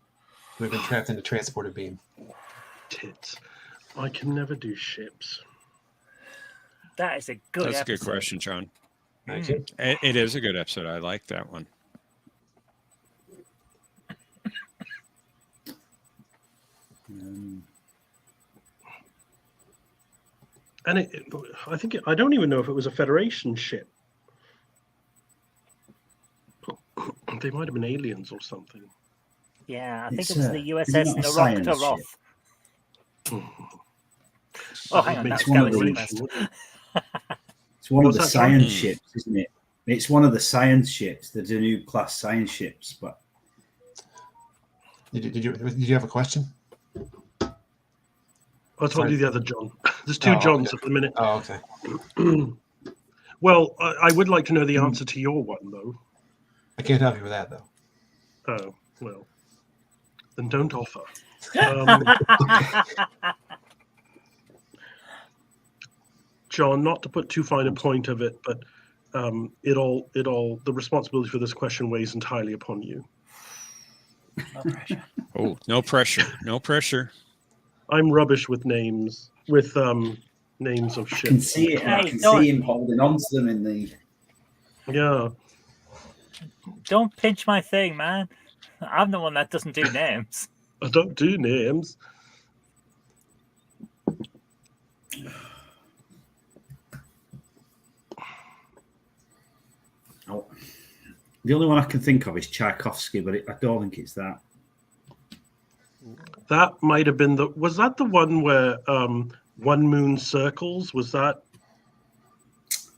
who have been trapped in the transporter beam. Tits. I can never do ships. That is a good That's episode. a good question, John. Thank you. It is a good episode. I like that one. And I don't even know if it was a Federation ship. They might have been aliens or something. Yeah, I think It's it was a- the is it USS not a Narok science Taroth. ship? Oh, hang on, that's It's one of Galaxy the- Quest. It's one of What's the that, science John? ships, isn't it? It's one of the science ships, the Danube class science ships. But Did you have a question? I'll tell you the other John. There's two Oh, Johns okay. at the minute. Oh, okay. Well, I would like to know the answer to your one, though. I can't help you with that, though. Oh, well. Then don't offer. John, not to put too fine a point of it, but the responsibility for this question weighs entirely upon you. No pressure. Oh, no pressure. No pressure. I'm rubbish with names, names of ships. I can see it. I can see him holding on to them in the. Yeah. Don't pinch my thing, man. I'm the one that doesn't do names. I don't do names. Oh. The only one I can think of is Tchaikovsky, but I don't think it's that. That might have been was that the one where One Moon Circles? Was that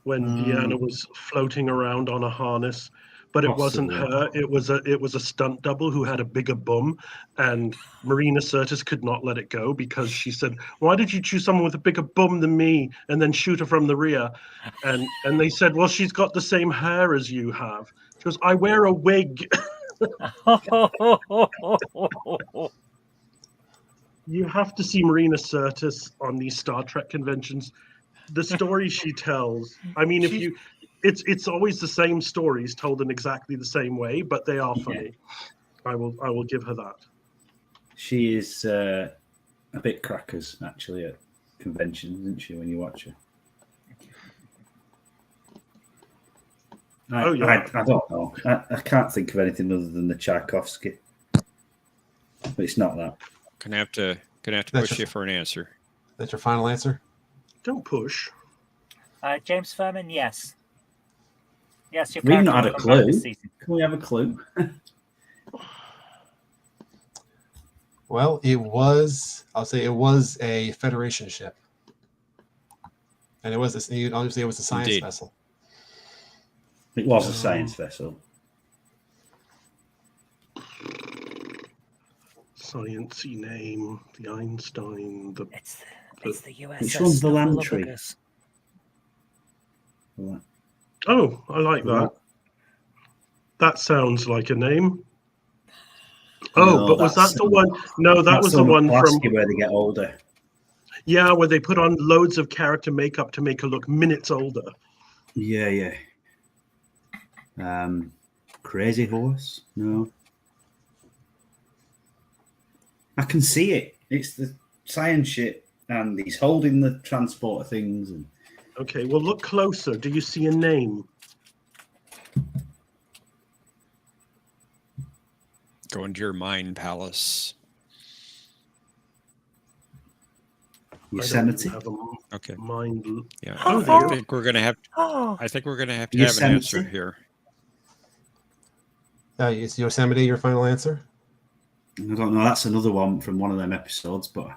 when Deanna was floating around on a harness? But it wasn't her. It was a stunt double who had a bigger bum, and Marina Sirtis could not let it go because she said, "Why did you choose someone with a bigger bum than me and then shoot her from the rear?" And they said, "Well, she's got the same hair as you have." She goes, "I wear a wig." You have to see Marina Sirtis on these Star Trek conventions. The story she tells. I mean, it's always the same stories told in exactly the same way, but they are funny. I will give her that. She is a bit crackers actually at conventions, isn't she? When you watch her. I don't know. I can't think of anything other than the Tchaikovsky, but it's not that. Gonna have to push you for an answer. That's your final answer? Don't push. James Furman, yes. Yes, your We've not had a character will come back clue. this season. Can we have a clue? Well, I'll say it was a Federation ship. And it was obviously it was a science vessel. It was a science vessel. Sciencey name, the Einstein, It's the USS. Which one's the Lantry? Oh, I like that. That sounds like a name. Oh, No, but was that the one? No, that was the one from where they get older. Yeah, where they put on loads of character makeup to make her look minutes older. Yeah. Crazy Horse? No. I can see it. It's the science ship, and he's holding the transporter things. And okay, well, look closer. Do you see a name? Go into your mind palace. Yosemite. Okay. Mind. Yeah. Oh, I think we're gonna have. I think we're gonna have to have an answer here. Is Yosemite your final answer? I don't know. That's another one from one of them episodes, but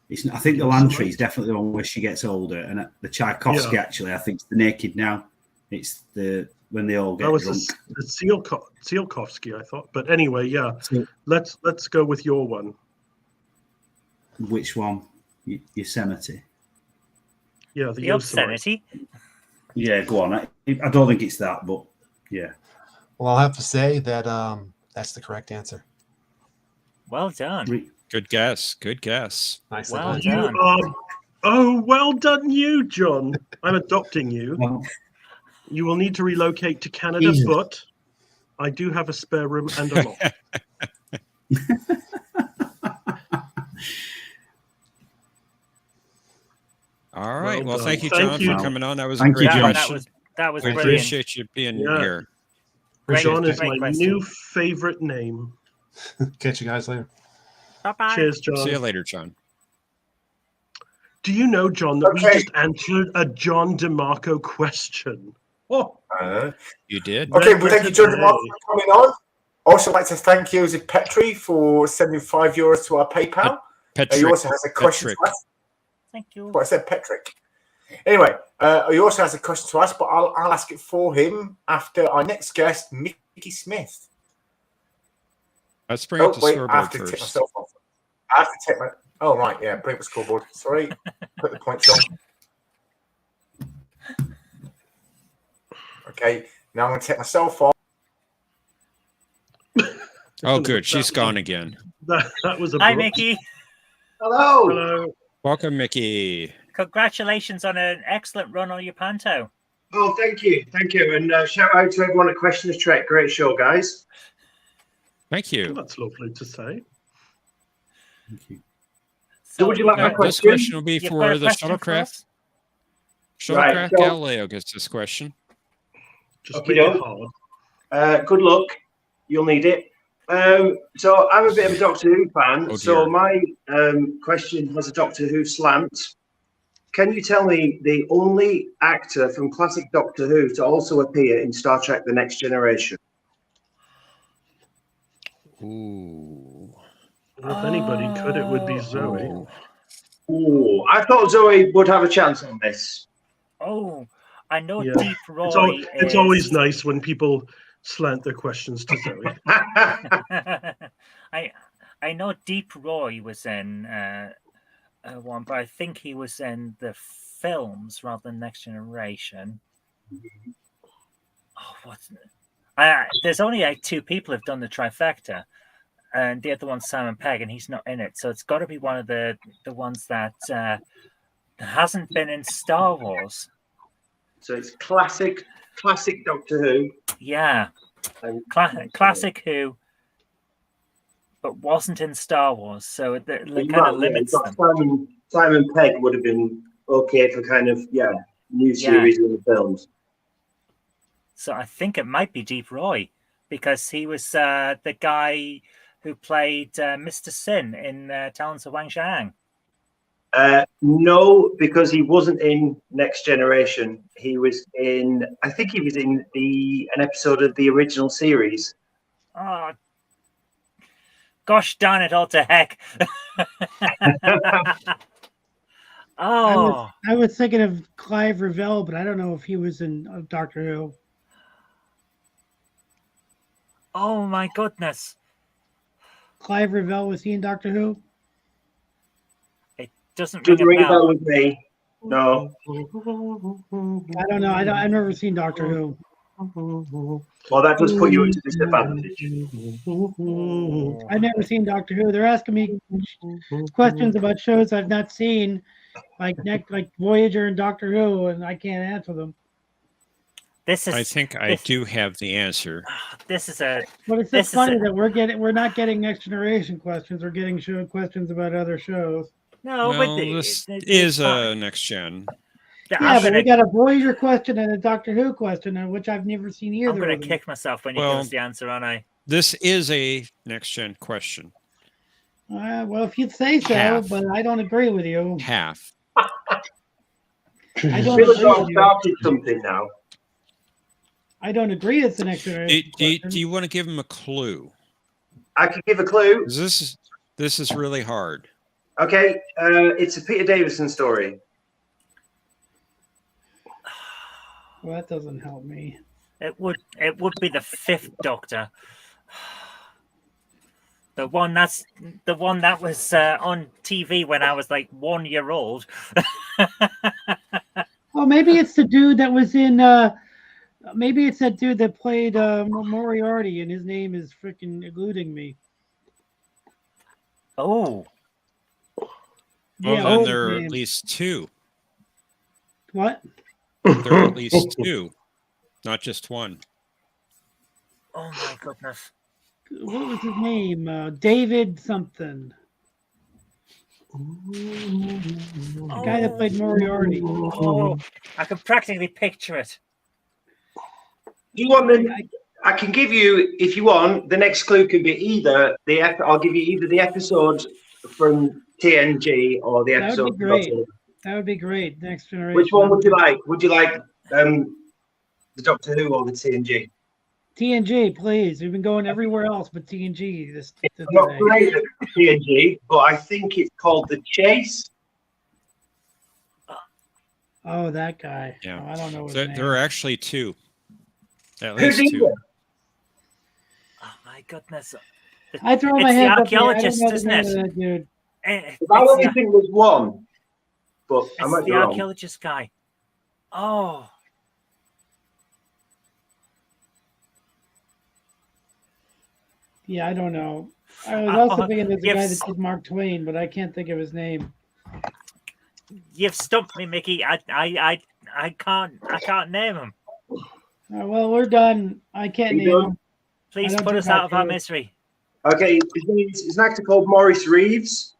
it's. I think the Lantry is definitely the one where she gets older, and the Tchaikovsky actually, I think, it's the Naked Now. It's the when they all get drunk. The Tsiolkovsky, I thought, but anyway, yeah. Let's go with your one. Which one? Yosemite. Yeah, the Yosemite. Yeah, go on. I don't think it's that, but yeah. Well, I'll have to say that that's the correct answer. Well done. Good guess. Good guess. Nice. Well done. Well done, you, John. I'm adopting you. You will need to relocate to Canada, but I do have a spare room and a loft. All right. Well, done. thank you, Thank John, you. for coming on. That was a Thank great you, John. question. That was we brilliant. appreciate you being here. John is Great my question. new favorite name. Catch you guys later. Bye-bye. Cheers, John. See you later, John. Do you know, John, that we just answered a John DeMarco question? Oh, you did. Okay, well, thank you, John DeMarco, for coming on. Also, like to thank you, is it Petri, for sending €5 to our PayPal. Patrick. He also has a question to us. Thank you. Well, I said Patrick. Anyway, he also has a question to us, but I'll ask it for him after our next guest, Mickey Smith. Let's bring up the I scoreboard have to first. take myself off. I have to take my... Oh, right, yeah, bring up the scoreboard. Sorry, put the points on. Okay, now I'm going to take myself off. Oh, good. She's gone again. That was a Hi, Mickey. Hello. Hello. Welcome, Mickey. Congratulations on an excellent run on your panto. Oh, thank you. Thank you. And shout out to everyone at Questions Trek. Great show, guys. Thank you. Well, that's lovely to say. Thank you. So would you like my question? This question will be for the shuttlecraft. Shuttlecraft so, Galileo gets this question. Just make it hard. Good luck. You'll need it. So I'm a bit of a Doctor Who fan. Oh, so my question has a Doctor Who slant. Can you tell me the only actor from classic Doctor Who to also appear in Star Trek: The Next Generation? Ooh. If anybody could, it would be Zoe. Oh, I thought Zoe would have a chance on this. Oh, I know Yeah. Deep Roy. It's always nice when people slant their questions to Zoe. I know Deep Roy was in one, but I think he was in the films rather than Next Generation. Oh, what's there's only like two people who've done the trifecta, and the other one's Simon Pegg, and he's not in it. So it's got to be one of the ones that hasn't been in Star Wars. So it's classic Doctor Who. Yeah, classic Who, but wasn't in Star Wars, so it kind of limits them. Simon Pegg would have been okay for kind of new series in the films. So I think it might be Deep Roy, because he was the guy who played Mr. Sin in Talons of Wang Xiang. No, because he wasn't in Next Generation. He was in, I think he was in an episode of the original series. Oh, gosh darn it all to heck. I was thinking of Clive Revell, but I don't know if he was in Doctor Who. Oh my goodness. Clive Revell, was he in Doctor Who? It doesn't ring a bell with me. No. I don't know. I've never seen Doctor Who. Well, that does put you at a disadvantage. I've never seen Doctor Who. They're asking me questions about shows I've not seen, like Voyager and Doctor Who, and I can't answer them. I think I do have the answer. This is a. But it's just funny that we're not getting Next Generation questions. We're getting show questions about other shows. No, well, this is a Next Gen. Yeah, but we got a Voyager question and a Doctor Who question, which I've never seen either. I'm going to kick myself when you give us the answer, aren't I? This is a Next Gen question. Well, if you'd say so, Half. but I don't agree with you. Half. I don't agree with you. Started something now. I don't agree it's the Next Generation. Do you want to give him a clue? I could give a clue. This is really hard. Okay, it's a Peter Davison story. Well, that doesn't help me. It would be the Fifth Doctor. The one that was on TV when I was like 1 year old. Oh, maybe it's the dude that was in. Maybe it's that dude that played Moriarty, and his name is freaking eluding me. Oh. Well, then there are at least two. What? There are at least two, not just one. Oh my goodness! What was his name? David something. The guy that played Moriarty. Oh, I can practically picture it. Do you want the? I can give you, if you want, the next clue can be either I'll give you either the episode from TNG or the That episode would be from great. Doctor Who. That would be great. Next Generation. Which one would you like? Would you like the Doctor Who or the TNG? TNG, please. We've been going everywhere else but TNG. I'm not great at TNG, but I think it's called The Chase. Oh, that guy. Yeah. Oh, I don't know his There, name. there are actually two. At Who's least in two. there? Oh my goodness! I throw my It's the hands up here. I don't archaeologist, know the isn't name it? of that dude. It's I only think there's one, but I might be the wrong. archaeologist guy. Oh, Yeah, I don't know. I was also thinking there's a guy yes. that did Mark Twain, but I can't think of his name. you've stumped me, Mickey. I can't name him. Well, we're done. I can't You name done? him. Please I don't put do us out that of our too. misery. Okay, he's an actor called Maurice Reeves,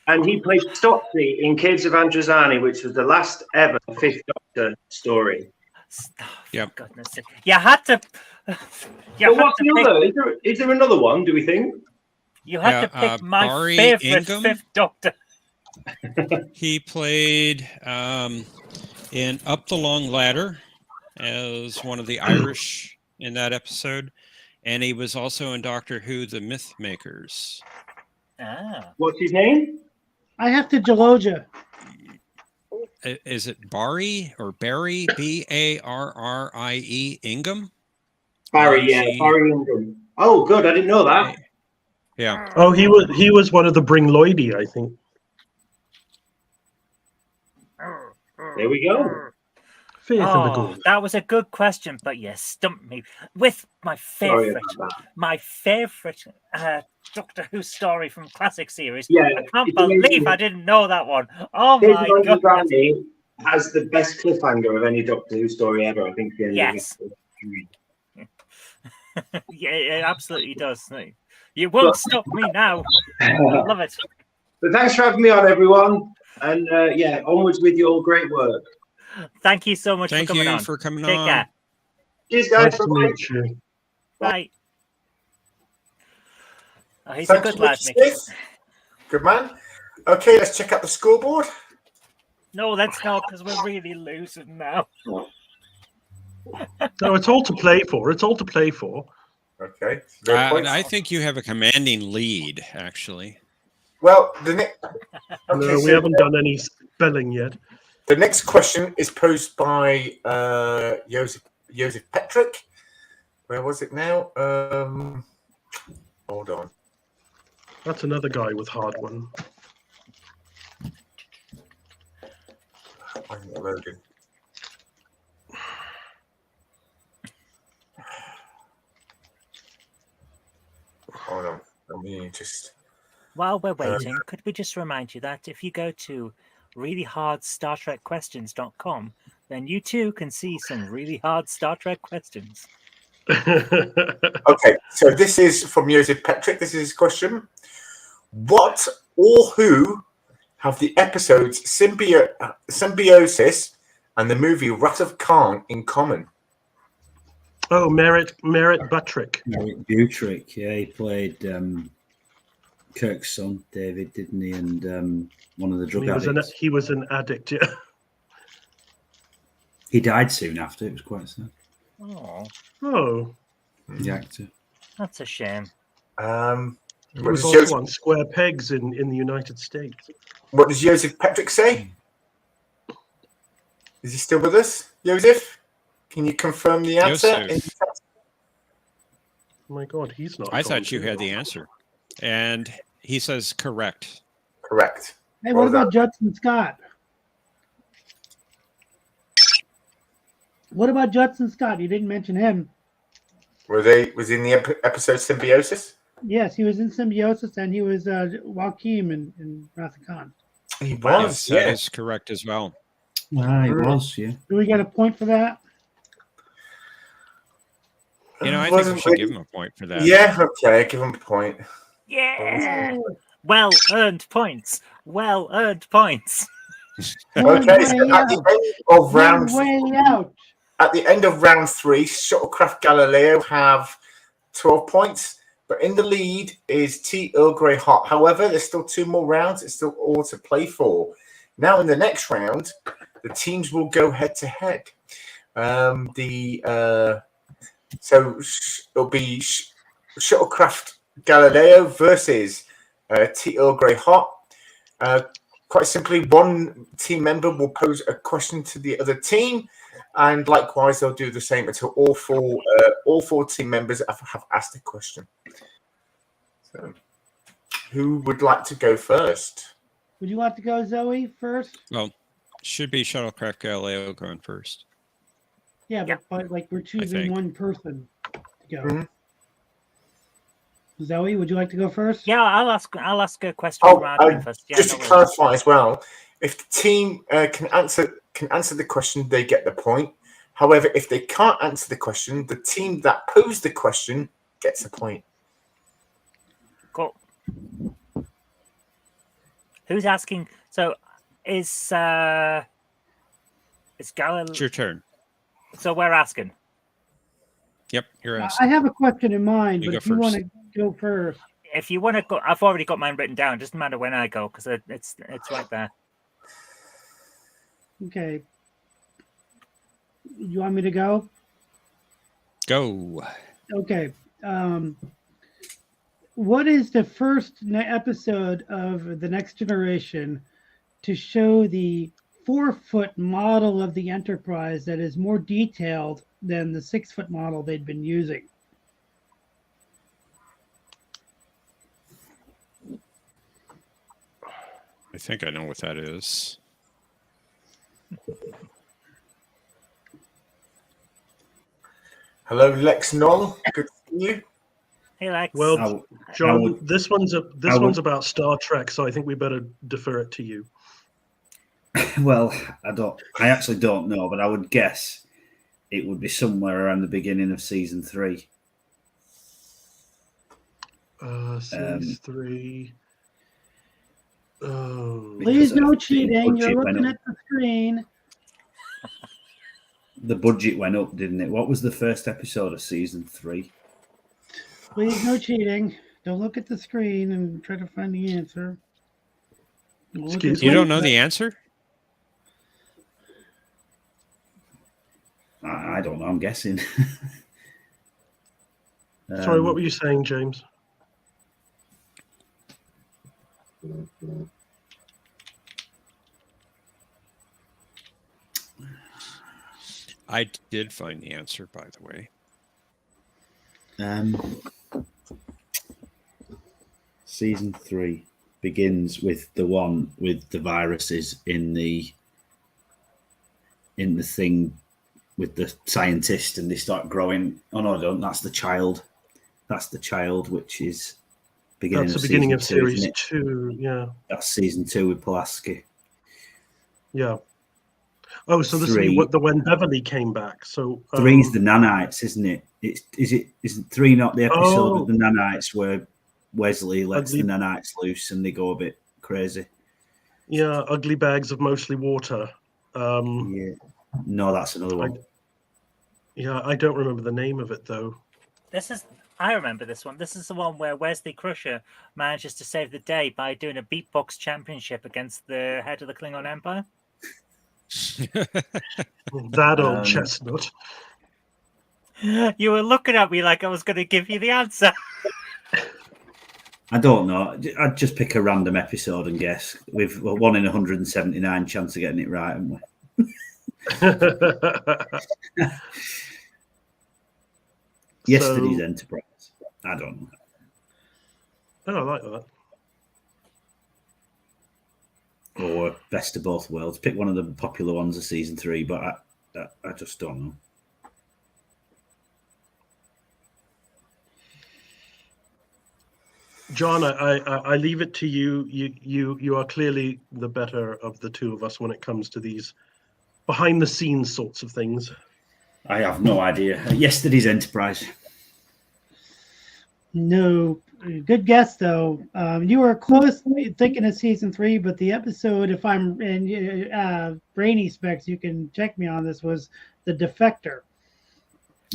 and he played Stotsy in Caves of Androzani, which was the last ever Fifth Doctor story. Yep. Goodness sake. You had to. But what's the other? Is there another one, do we think? You had to pick my Barry favorite Ingham? Fifth Doctor. He played in Up the Long Ladder as one of the Irish in that episode. And he was also in Doctor Who, The Myth Makers. Ah. What's his name? I have to Jaloja. Is it Barry or Barry? Barrie Ingham? Barry, yeah, Barry Ingham. Oh, good. I didn't know that. Yeah. Oh, he was one of the Bring Lloydie, I think. There we go. Faith in the Oh, Gold. that was a good question, but you stumped me with my Sorry favorite, about Doctor Who story from classic series. Yeah, I can't it's amazing. believe I didn't know that one. Oh Caves my of god! Androzani has the best cliffhanger of any Doctor Who story ever. I think. Yes. Yeah, it absolutely does. You won't stop me now. I love it. But thanks for having me on, everyone. And yeah, onwards with your great work. Thank you so much Thank for coming you on. for coming Take on. care. Cheers, guys. Nice to meet you. Bye. Oh, he's Thanks a good for lad, listening. Mickey. Good man. Okay, let's check out the scoreboard. No, let's not, because we're really losing now. No, it's all to play for. It's all to play for. Okay. I think you have a commanding lead, actually. Well, the next. Okay, No, we so haven't done any spelling yet. the next question is posed by Joseph Patrick. Where was it now? Hold on. That's another guy with hard one. I'm not loading. Hold on. Let me just. While we're waiting, could we just remind you that if you go to reallyhardstartrekquestions.com, then you too can see some really hard Star Trek questions. Okay, so this is from Joseph Patrick. This is his question. What or who have the episodes Symbiosis and the movie Wrath of Khan in common? Oh, Merritt Buttrick. Merritt Buttrick, yeah, he played Kirk's son, David, didn't he? And one of the drug addicts. He was an addict, yeah. He died soon after. It was quite sad. Oh. The actor. That's a shame. He What was does also Joseph, on Square Pegs in the United States. what does Joseph Patrick say? Is he still with us, Joseph? Can you confirm the answer? Joseph. Oh my God, he's not. I gone thought you too had the long. answer. And he says correct. Correct. Hey, what about Judson Scott? What about Judson Scott? You didn't mention him. Was in the episode Symbiosis? Yes, he was in Symbiosis, and he was Joaquin in Wrath of Khan. He Yes, that is correct as well. Ah, he was, yeah. Do we get a point for that? You know, I think we should give him a point for that. Yeah, okay, give him a point. Yeah. Well earned points. Well earned points. Okay, so at the end of round Way out. at the end of round 3, Shuttlecraft Galileo have 12 points. But in the lead is T. Earl Grey Hot. However, there's still 2 more rounds. It's still all to play for. Now, in the next round, the teams will go head-to-head. So it'll be Shuttlecraft Galileo versus T. Earl Grey Hot. Quite simply, one team member will pose a question to the other team, and likewise, they'll do the same until all four team members have asked a question. So, who would like to go first? Would you like to go, Zoe, first? Well, should be Shuttlecraft Galileo going first. Yeah, but like we're choosing one person to go. Mm-hmm. Zoe, would you like to go first? Yeah, I'll ask a question from our team first. Yeah, just to clarify as well, if the team can answer the question, they get the point. However, if they can't answer the question, the team that posed the question gets a point. Cool. Who's asking? So is Galileo? It's your turn. So we're asking. Yep, you're asking. I have a question in mind, You but go if you want first. to go first. If you want to go, I've already got mine written down. It doesn't matter when I go because it's right there. Okay. You want me to go? Go. Okay. What is the first episode of The Next Generation to show the 4-foot model of the Enterprise that is more detailed than the 6-foot model they'd been using? I think I know what that is. Hello, Lex Knoll. Good to see you. Hey, Lex. Well, John, this one's about Star Trek, so I think we better defer it to you. Well, I actually don't know, but I would guess it would be somewhere around the beginning of season 3. Season 3. Oh. Please no cheating. You're looking at the screen. The budget went up, didn't it? What was the first episode of season 3? Please no cheating. Don't look at the screen and try to find the answer. You don't know the answer? I don't know. I'm guessing. Sorry, what were you saying, James? I did find the answer, by the way. Season 3 begins with the one with the viruses in the thing with the scientist, and they start growing. Oh no, don't. That's the child. That's the child, which is beginning. That's of the beginning of season 2, series isn't it? 2. Yeah. That's season 2 with Pulaski. Yeah. Oh, so this is 3. when Beverly came back. So 3's the nanites, isn't it? Isn't 3 not the episode of the nanites where Wesley lets the nanites loose and they go a bit crazy? Yeah, ugly bags of mostly water. Yeah. No, that's another one. I don't remember the name of it though. I remember this one. This is the one where Wesley Crusher manages to save the day by doing a beatbox championship against the head of the Klingon Empire. That old chestnut. You were looking at me like I was going to give you the answer. I don't know. I'd just pick a random episode and guess. We've 1 in 179 chance of getting it right, haven't we? Yesterday's Enterprise. I don't know. Oh, I like that. Or Best of Both Worlds. Pick one of the popular ones of season 3, but I just don't know. John, I leave it to you. You are clearly the better of the two of us when it comes to these behind the scenes sorts of things. I have no idea. Yesterday's Enterprise. No. Good guess, though. You were close thinking of season 3, but the episode, if I'm in brainy specs, you can check me on this, was The Defector,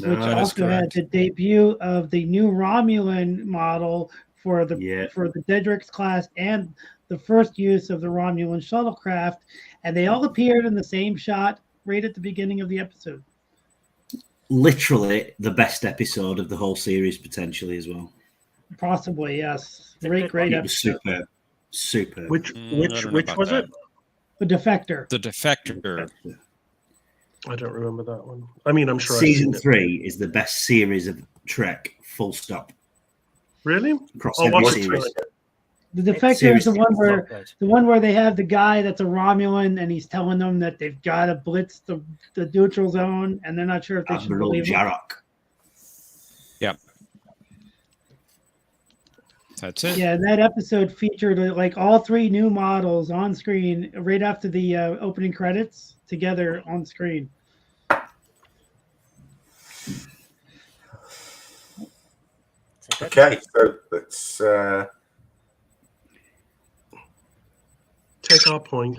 which also had the debut of the new Romulan model for the Dedrix class and the first use of the Romulan shuttlecraft, and they all appeared in the same shot right at the beginning of the episode. Literally the best episode of the whole series, potentially as well. Possibly, yes. Great It episode. was super. Which was it? The Defector. The Defector. I don't remember that one. I mean, I'm sure Season I've seen 3 is the best series of Trek, full stop. Really? Across I'll every watch it series. tonight. The Defector is the one where they have the guy that's a Romulan and he's telling them that they've got to blitz the neutral zone and they're not sure if they should Admiral believe him. Jarrock. Yep. That's it. Yeah, that episode featured like all 3 new models on screen right after the opening credits together on screen. Okay, so let's take our point.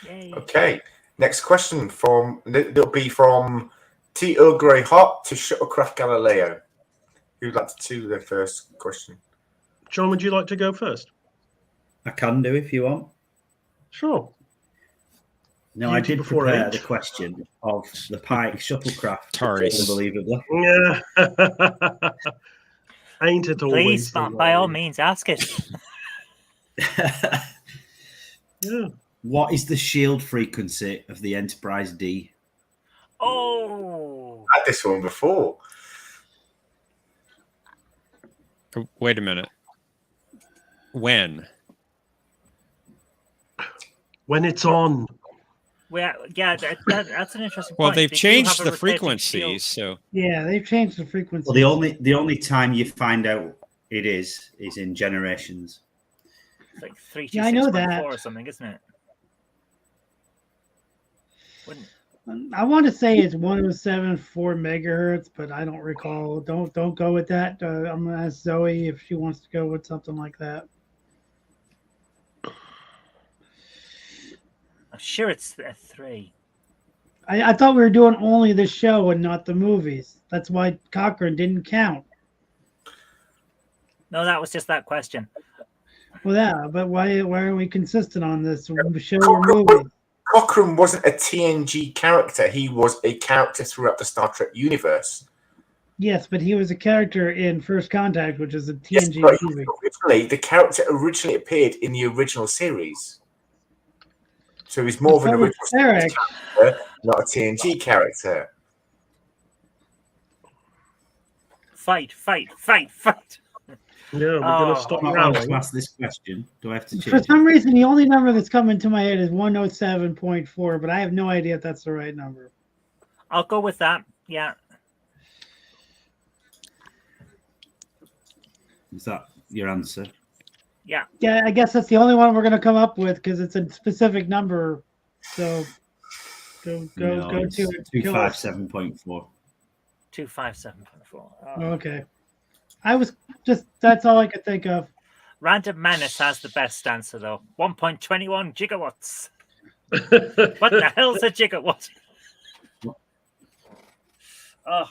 Yay. Okay, next question it'll be from T. Earl Grey Hot to Shuttlecraft Galileo. Who'd like to do the first question? John, would you like to go first? I can do if you want. Sure. No, I did prepare the question of the Pike shuttlecraft. Taurus. Unbelievably. Yeah. Ain't it always? Please, by all means, ask it. Yeah. What is the shield frequency of the Enterprise D? Oh. I had this one before. Oh, wait a minute. When? When it's on. Well, yeah, that's an interesting Well, point. they've They do changed have a the rotating frequencies, shield. so Yeah, they've changed the frequency. Well, the only time you find out it is in Generations. It's like 326.4 Yeah, I know that. or something, isn't it? I want to say it's 107.4 megahertz, but I don't recall. Don't go with that. I'm gonna ask Zoe if she wants to go with something like that. I'm sure it's 3. I thought we were doing only the show and not the movies. That's why Cochrane didn't count. No, that was just that question. Well, yeah, but why are we consistent on this show or movie? Cochrane wasn't a TNG character. He was a character throughout the Star Trek universe. Yes, but he was a character in First Contact, which is a TNG movie. Originally, the character originally appeared in the original series. So he's more of an original series character, not a TNG character. Fight. Yeah, we're going to stop now. To ask this question. Do I have to change For some reason, the only number that's coming to my head is 107.4, but I have no idea if that's the right number. I'll go with that. Yeah. Is that your answer? Yeah. Yeah, I guess that's the only one we're going to come up with because it's a specific number. So go to it. 257.4. 257.4. Okay. That's all I could think of. Random Menace has the best answer, though. 1.21 gigawatts. What the hell's a gigawatt? Oh.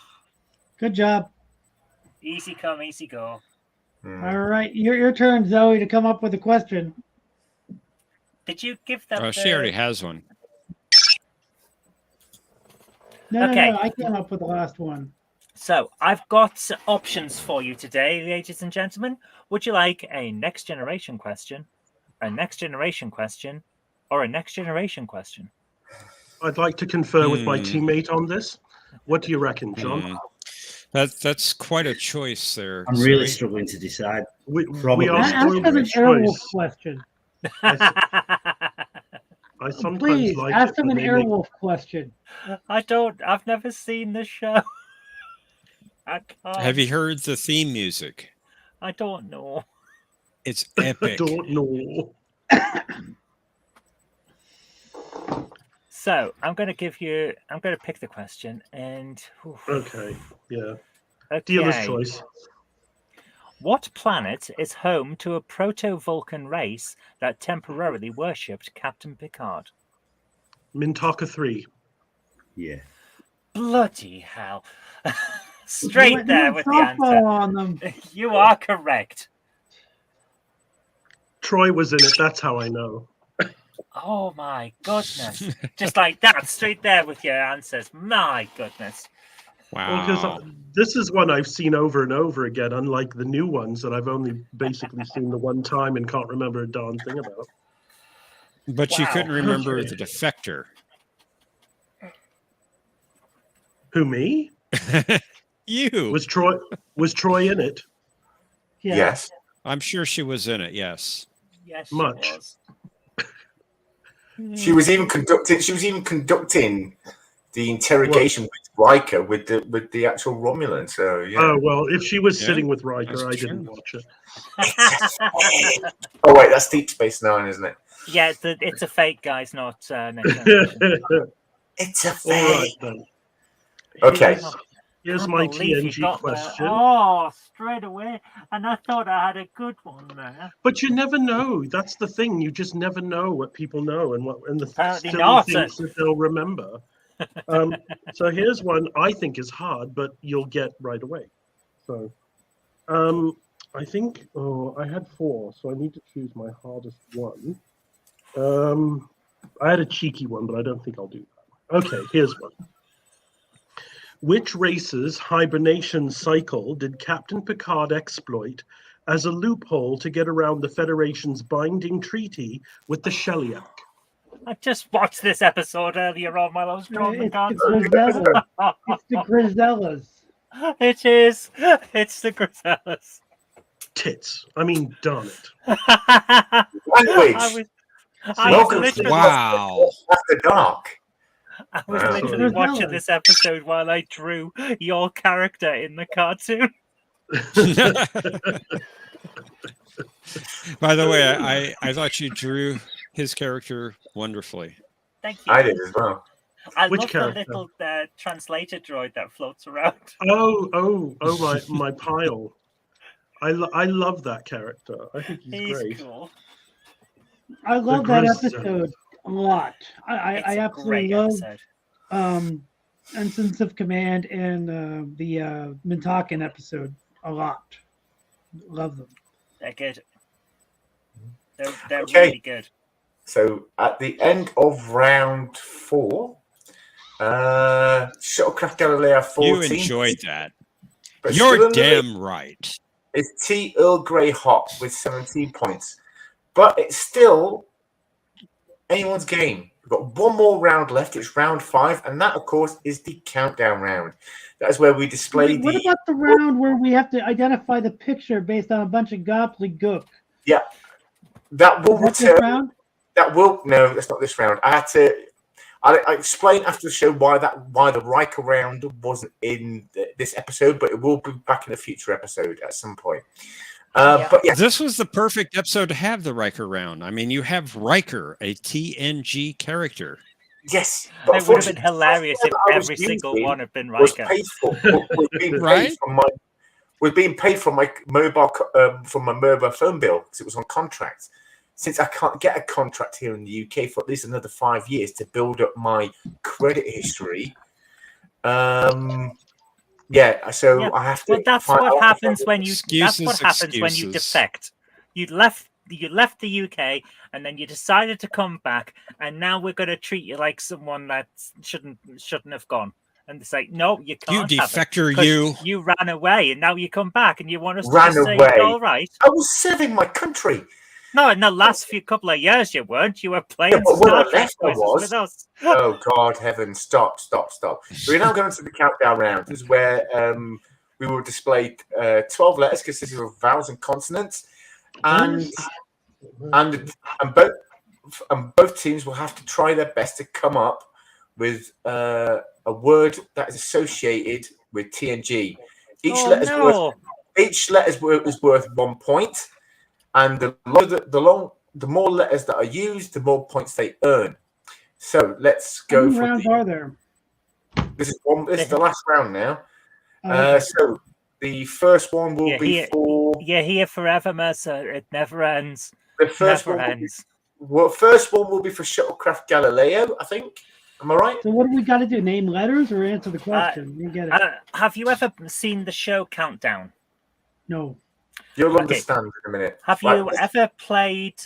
Good job. Easy come, easy go. All right. Your turn, Zoe, to come up with a question. Did you give them Oh, she already has one. No, Okay. no, I came up with the last one. So, I've got options for you today, ladies and gentlemen. Would you like a next generation question, a next generation question, or a next generation question? I'd like to confer with my teammate on this. What do you reckon, John? That's quite a choice there. I'm really struggling to decide. We are Ask them an Airwolf question. I sometimes Please, like ask it them when an they make- Airwolf question. I've never seen the show. I can't. Have you heard the theme music? I don't know. It's epic. I don't know. So I'm going to pick the question, and Okay, yeah. okay. Dealer's choice. What planet is home to a proto-Vulcan race that temporarily worshipped Captain Picard? Mintaka 3. Yeah. Bloody hell! Straight there with the answer. On them. You are correct. Troy was in it. That's how I know. Oh my goodness! Just like that, straight there with your answers. My goodness. Well, because this is one I've seen over and over again, unlike the new ones that I've only basically seen the one time and can't remember a darn thing about. But you couldn't remember the defector. Who, me? You. Was Troy in it? Yes. I'm sure she was in it, yes. Yes, Much. she was. She was even conducting the interrogation with Riker with the actual Romulan. So yeah. Oh well, if she was sitting with Riker, I didn't watch it. Oh wait, that's Deep Space Nine, isn't it? Yeah, it's a fake, guys, not Next Generation. It's a All right fake. then. Okay. Here's Can't my believe you TNG got there. question. Oh, straight away. And I thought I had a good one there. But you never know. That's the thing. You just never know what people know and the Apparently silly not. things that they'll remember. So here's one I think is hard, but you'll get right away. So, I think. Oh, I had 4, so I need to choose my hardest one. I had a cheeky one, but I don't think I'll do that. Okay, here's one. Which race's hibernation cycle did Captain Picard exploit as a loophole to get around the Federation's binding treaty with the Shellyak? I just watched this episode earlier on while I was drawing the cards. It's the Grisellas. It is. It's the Grisellas. Tits. I mean, darn it. Language. Wow. After dark. I was literally watching this episode while I drew your character in the cartoon. By the way, I thought you drew his character wonderfully. Thank you. I did as well. I Which love character? the little translator droid that floats around. Oh, my pile. I love that character. I think he's great. Cool. I love that episode a lot. I absolutely love Ensigns of Command and the Mintakan episode a lot. Love them. They're good. They're Okay. really good. So at the end of round 4, Shuttlecraft Galileo 14. You enjoyed that. But You're still in the damn lead right. is T. Earl Grey Hot with 17 points. But it's still anyone's game. We've got one more round left. It's round 5. And that, of course, is the countdown round. That is where we display What about the round where we have to identify the picture based on a bunch of gobbledygook? Yeah. That will Is that this return. round? That will no, that's not this round. I explained after the show why the Riker round wasn't in this episode, but it will be back in a future episode at some point. But yeah, This was the perfect episode to have the Riker round. I mean, you have Riker, a TNG character. yes, It would have been hilarious if every single one had been was Riker. paid for. Was being paid Right? was being paid from my mobile phone bill because it was on contract. Since I can't get a contract here in the UK for at least another 5 years to build up my credit history, I have to. Well, that's what happens when you. That's what Excuses, happens when you excuses. defect. You left the UK, and then you decided to come back, and now we're going to treat you like someone that shouldn't have gone. And it's like, no, you can't. You have it, defector, 'cause you. You ran away, and now you come back, and you want us to Ran just say, away. all right. I was serving my country. No, in the last couple of years, you weren't. You were playing But when I Star Trek left, I quizzes was. with us. Oh God, heaven! Stop! So we're now going to the countdown round. This is where we will display 12 letters consisting of vowels and consonants, and both teams will have to try their best to come up with a word that is associated with TNG. Each letter is worth 1 point, and the more letters that are used, the more points they earn. So let's How go many for rounds are there? This is the last round now. Okay. So the first one will be for You're here forever, Mercer. It never ends. the first Never one. ends. First one will be for Shuttlecraft Galileo, I think. Am I right? So what do we got to do? Name letters or answer the question? You get it. Have you ever seen the show Countdown? No. You'll understand in a minute. Have you ever played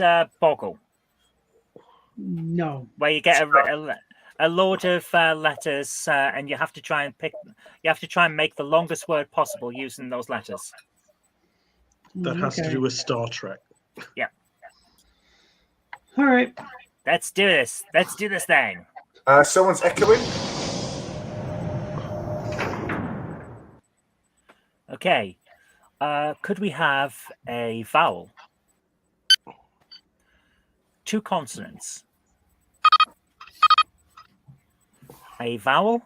Boggle? No. Where you get a load of letters and you have to try and make the longest word possible using those letters. That has to do with Star Trek. Yeah. All right. Let's do this. Let's do this thing. Someone's echoing. Okay. Could we have a vowel? 2 consonants. A vowel.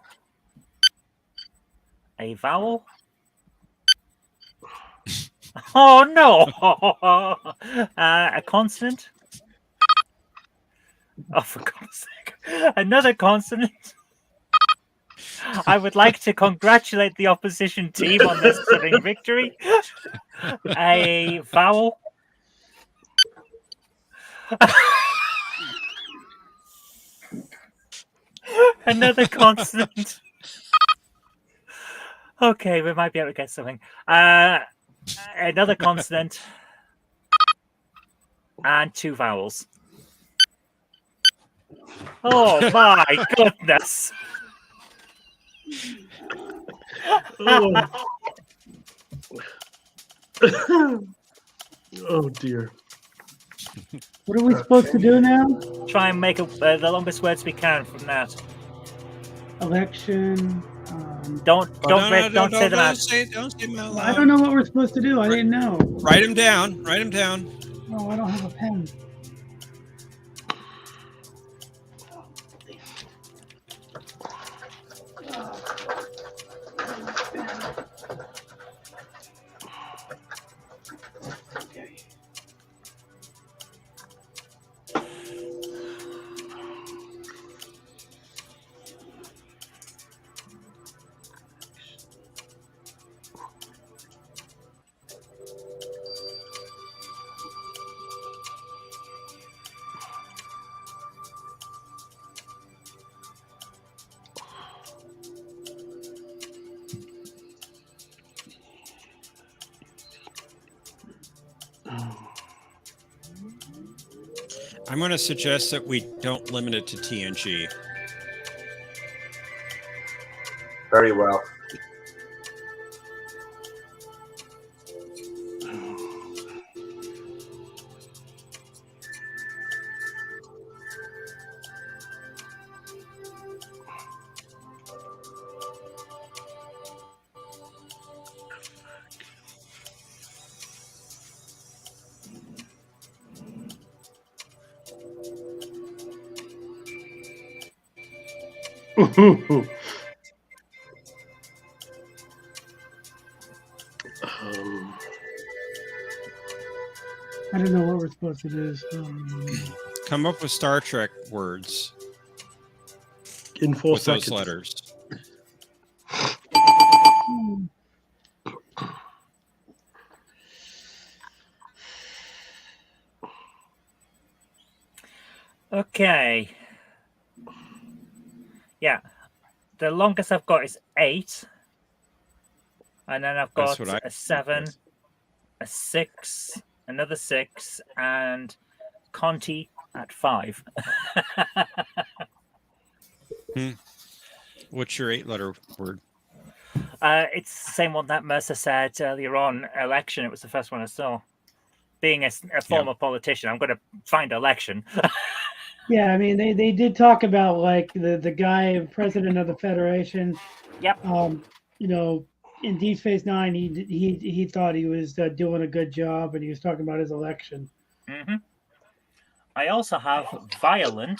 A vowel. Oh no! A consonant. Oh, for God's sake! Another consonant. I would like to congratulate the opposition team on this stunning victory. A vowel. Another consonant. Okay, we might be able to get something. Another consonant. And 2 vowels. Oh my goodness. Oh. Oh dear. What are we supposed to do now? Try and make the longest words we can from that. Election. Don't say them out. Don't say them out loud. I don't know what we're supposed to do. I didn't know. Write them down. Write them down. Oh, I don't have a pen. I'm going to suggest that we don't limit it to TNG. Very well. I don't know what we're supposed to do. Come up with Star Trek words. In 4 with seconds. Those letters. Okay. Yeah. The longest I've got is 8. And then I've got a 7, a 6, another 6, and Conti at 5. What's your 8-letter word? It's the same one that Mercer said earlier on, election. It was the first one I saw. Being a former politician, I'm going to find election. Yeah, I mean, they did talk about like the guy, president of the Federation. Yep. You know, in Deep Space Nine, he thought he was doing a good job, and he was talking about his election. Mm-hmm. I also have violent,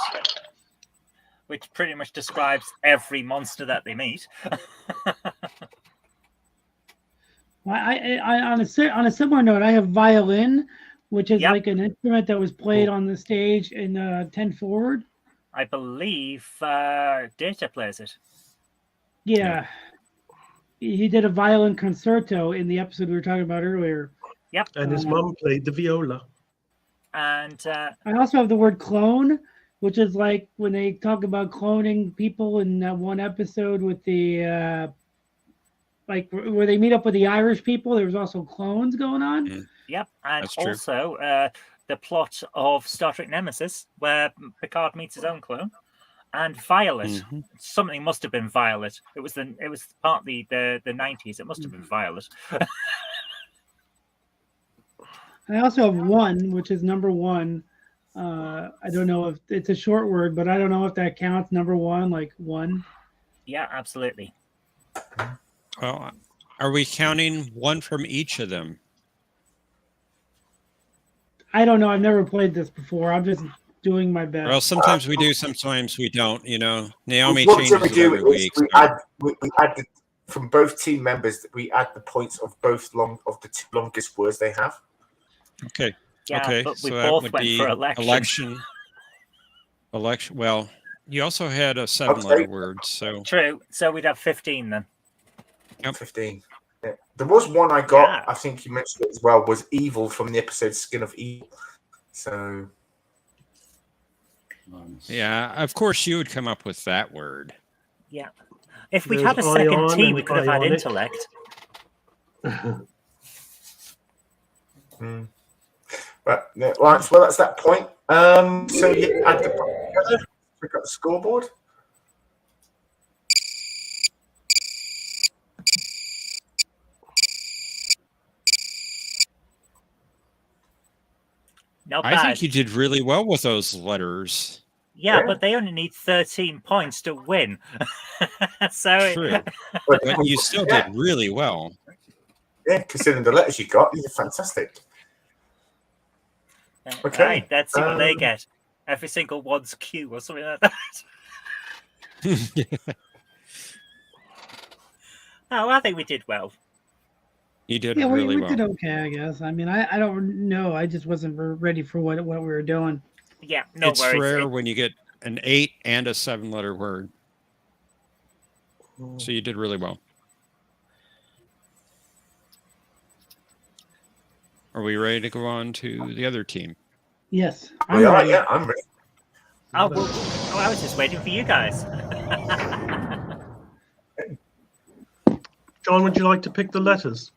which pretty much describes every monster that they meet. I on a similar note, I have violin, which is like an instrument that was played on the stage in 10 Forward. I believe Data plays it. Yeah. He did a violin concerto in the episode we were talking about earlier. Yep. And his mum played the viola. And I also have the word clone, which is like when they talk about cloning people in that one episode with the like where they meet up with the Irish people. There was also clones going on. Yep, and That's true. also the plot of Star Trek Nemesis, where Picard meets his own clone, and Violet. Something must have been Violet. It was part of the 90s. It must have been Violet. I also have one, which is number one. I don't know if it's a short word, but I don't know if that counts. Number one, like one. Yeah, absolutely. Well, are we counting one from each of them? I don't know. I've never played this before. I'm just doing my best. Well, sometimes we do, sometimes we don't. You know, Naomi What changes we it do every is week. we add from both team members. We add the points of both the two longest words they have. Okay. Yeah, okay. but we So that both would went be for election. Election. Well, you also had a 7-letter word, so True. So we'd have 15 then. Yep. 15. Yeah. There was one I got. I think you mentioned it as well. Was evil from the episode "Skin of Evil." So. yeah. Of course, you would come up with that word. Yeah. If we'd There's had a second ion team, and we could have had ionic. intellect. Right, well, that's that point. So you add the points together. We've got the scoreboard. Not I bad. think you did really well with those letters. Yeah, but they only need 13 points to win. So True. But you still did really well. Yeah, considering the letters you got, these are fantastic. Okay. Right, let's see what they get. Every single one's Q or something like that. Oh, I think we did well. You did Yeah, really we well. did okay, I guess. I mean, I don't know. I just wasn't ready for what we were doing. Yeah, no It's worries. rare when you get an 8 and a 7-letter word. So you did really well. Are we ready to go on to the other team? Yes. We are, yeah, I'm ready. Oh, well, I was just waiting for you guys. John, would you like to pick the letters?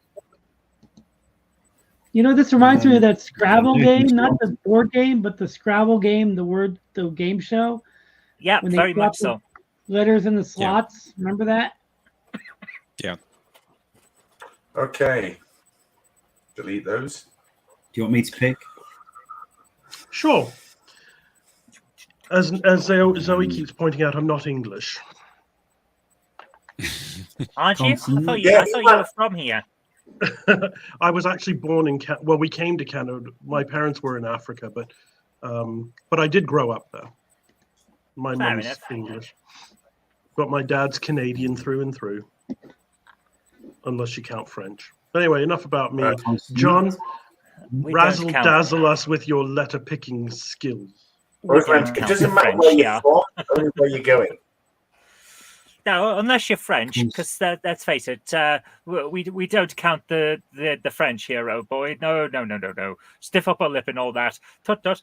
You know, this reminds me of that Scrabble game, not the board game, but the Scrabble game, the game show. Yeah, when they very drop much so. the letters in the slots. Remember that? Yeah. Okay. Delete those. Do you want me to pick? Sure. As Zoe keeps pointing out, I'm not English. Aren't you? I thought you were from here. I was actually born in well, we came to Canada. My parents were in Africa, but I did grow up there. My Fair mum's enough. English, but my dad's Canadian through and through, unless you count French. Anyway, enough about me. John, We razzle don't count. dazzle us with your letter picking skills. It doesn't matter where you're from, only where you're going. No, unless you're French, because let's face it, we don't count the French hero boy. No. Stiff upper lip and all that. Tut tut.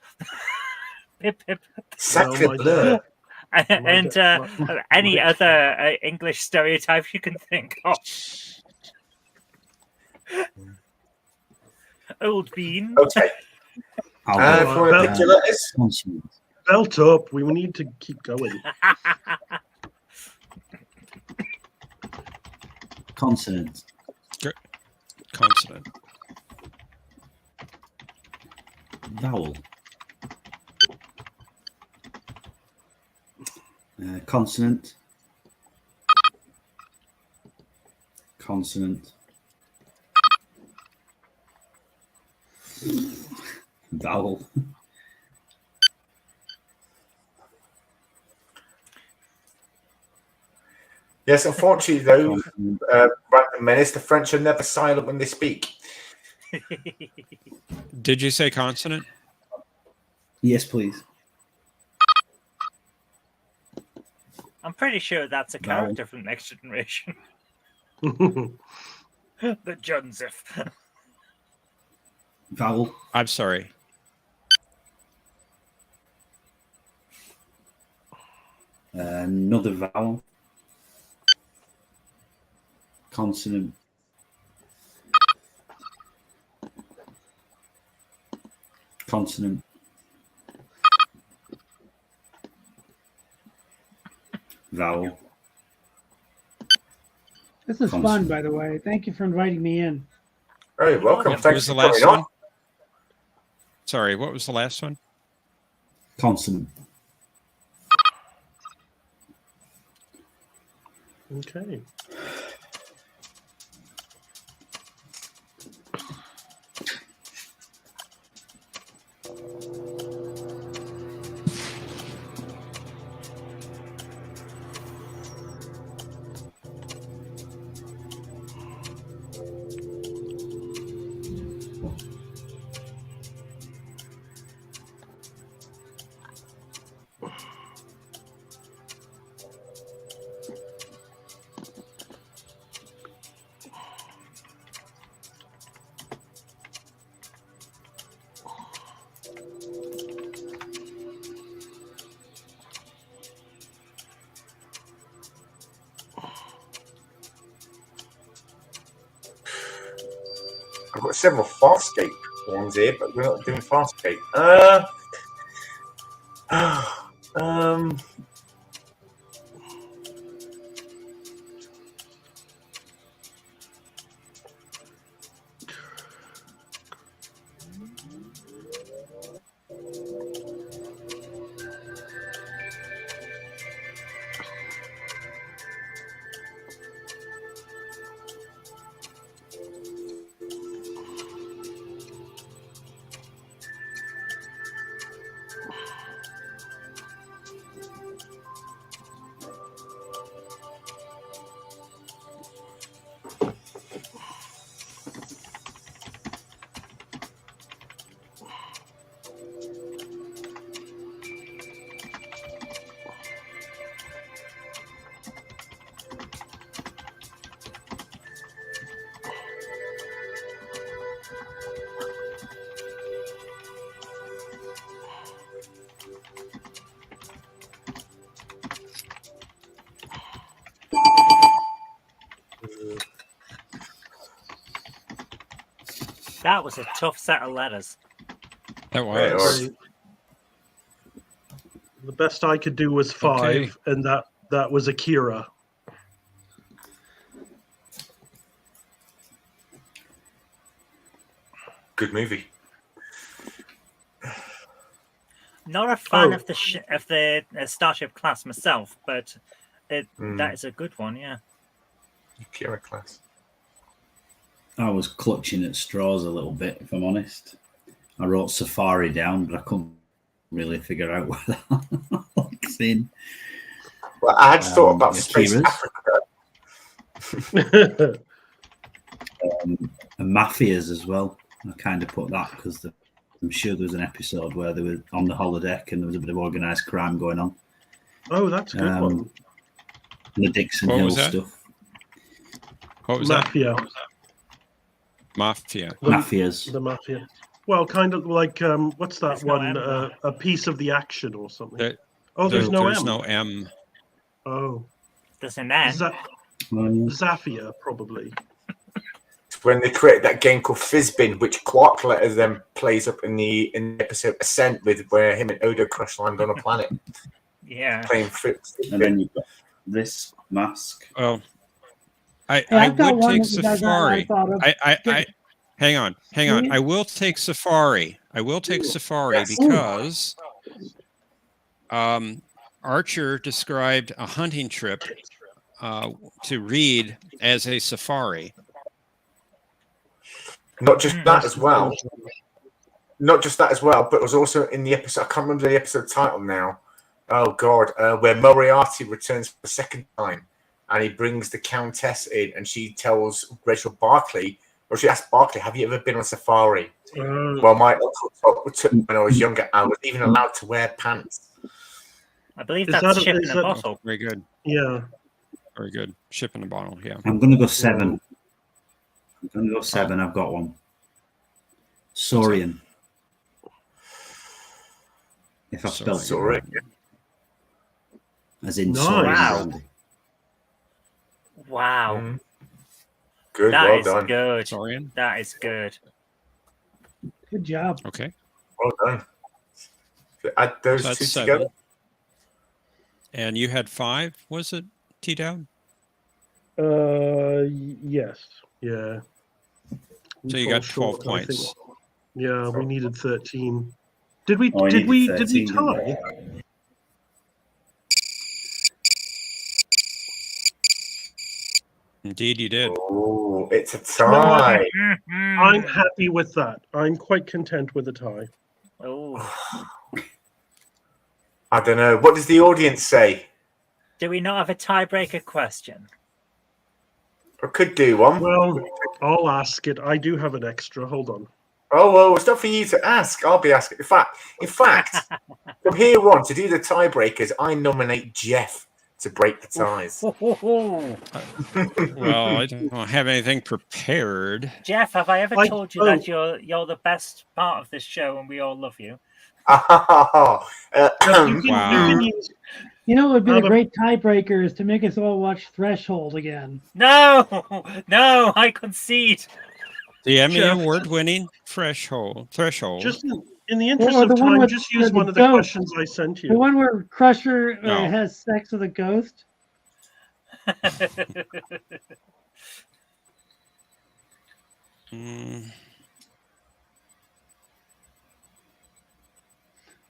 Pip pip. Sacre bleu. And any other English stereotypes you can think of. Old bean. Okay. If you want to pick your letters. Belt up. We need to keep going. Consonant. Consonant. Vowel. Consonant. Consonant. Vowel. Yes, unfortunately, though, Random Menace, the French are never silent when they speak. Did you say consonant? Yes, please. I'm pretty sure that's a Vowel. character from Next Generation. The Joseph. Vowel. I'm sorry. Another vowel. Consonant. Consonant. Vowel. This is fun, Consonant. by the way. Thank you for inviting me in. Hey, welcome. What Thanks was for the last coming one? on. Sorry, what was the last one? Consonant. Okay. I've got several Farscape ones here, but we're not doing Farscape. That was a tough set of letters. That Yeah, it was. was. The best I could do was 5, Okay. and that was Akira. Good movie. Not a fan Oh. of the Starship class myself, but that is a good one. Yeah. Akira class. I was clutching at straws a little bit, if I'm honest. I wrote Safari down, but I couldn't really figure out where that was in. Well, I had thought about Space Akira's. Africa. And Mafias as well. I kind of put that because I'm sure there was an episode where they were on the holodeck and there was a bit of organised crime going on. Oh, that's a good one. And the Dixon What Hill was that? stuff. What was Mafia. that? Mafia. Mafias. The Mafia. Well, kind of like what's that There's no one? M, though. A piece of the action or something. There- There's no there's M. no M. Oh, There's an N. Zafia probably. It's when they created that game called Fizzbin, which Quark Letter then plays up in the episode Ascent, with where him and Odo crash land on a planet. Yeah. Playing Fizzbin. And then you've got this mask. Oh, I I've got would one take that you guys Safari. thought of. I hang on. Mhm. I will take Safari. I will take Safari Yes. because Archer described a hunting trip to read as a safari. Not just that as well. Not just that as well, but it was also in the episode. I can't remember the episode title now. Oh God, where Moriarty returns for the second time, and he brings the Countess in, and she tells Rachel Barclay, or she asks Barclay, "Have you ever been on safari?" Well, my uncle took when I was younger, I was even allowed to wear pants. I believe Is that's that a- ship is in a that- bottle. Very good. Yeah. Very good. Ship in a bottle. Yeah. I'm going to go 7. I'm going to go 7. I've got one. Saurian. If I've spelled it right. As in Nice. Saurian Wow. brandy. Wow. Good, That well is done. good. Saurian. That is good. Good job. Okay. Well done. Add those So that's two 7. together. And you had 5, was it, T-Down? Yes. Yeah. We So you fell got 12 short, I think. points. Yeah, we needed 13. Did we? Oh, I did needed we? 13, Did we didn't I? tie? Indeed, you did. Oh, it's a You know what? tie. I'm happy with that. I'm quite content with a tie. Oh. I don't know. What does the audience say? Do we not have a tiebreaker question? I could do one. Well, I'll ask it. I do have an extra. Hold on. Oh well, it's not for you to ask. I'll be asking. In fact, from here on to do the tiebreakers, I nominate Jeff to break the ties. Well, I don't have anything prepared. Jeff, have I ever told you that you're the best part of this show and we all love you? Wow. You know what would be a great tiebreaker is to make us all watch Threshold again. No, no, I concede. The Emmy Jeff. Award-winning Threshold. Just in the interest Or of the one time, with just use the one of the ghost. questions I sent you. The one where Crusher No. has sex with a ghost.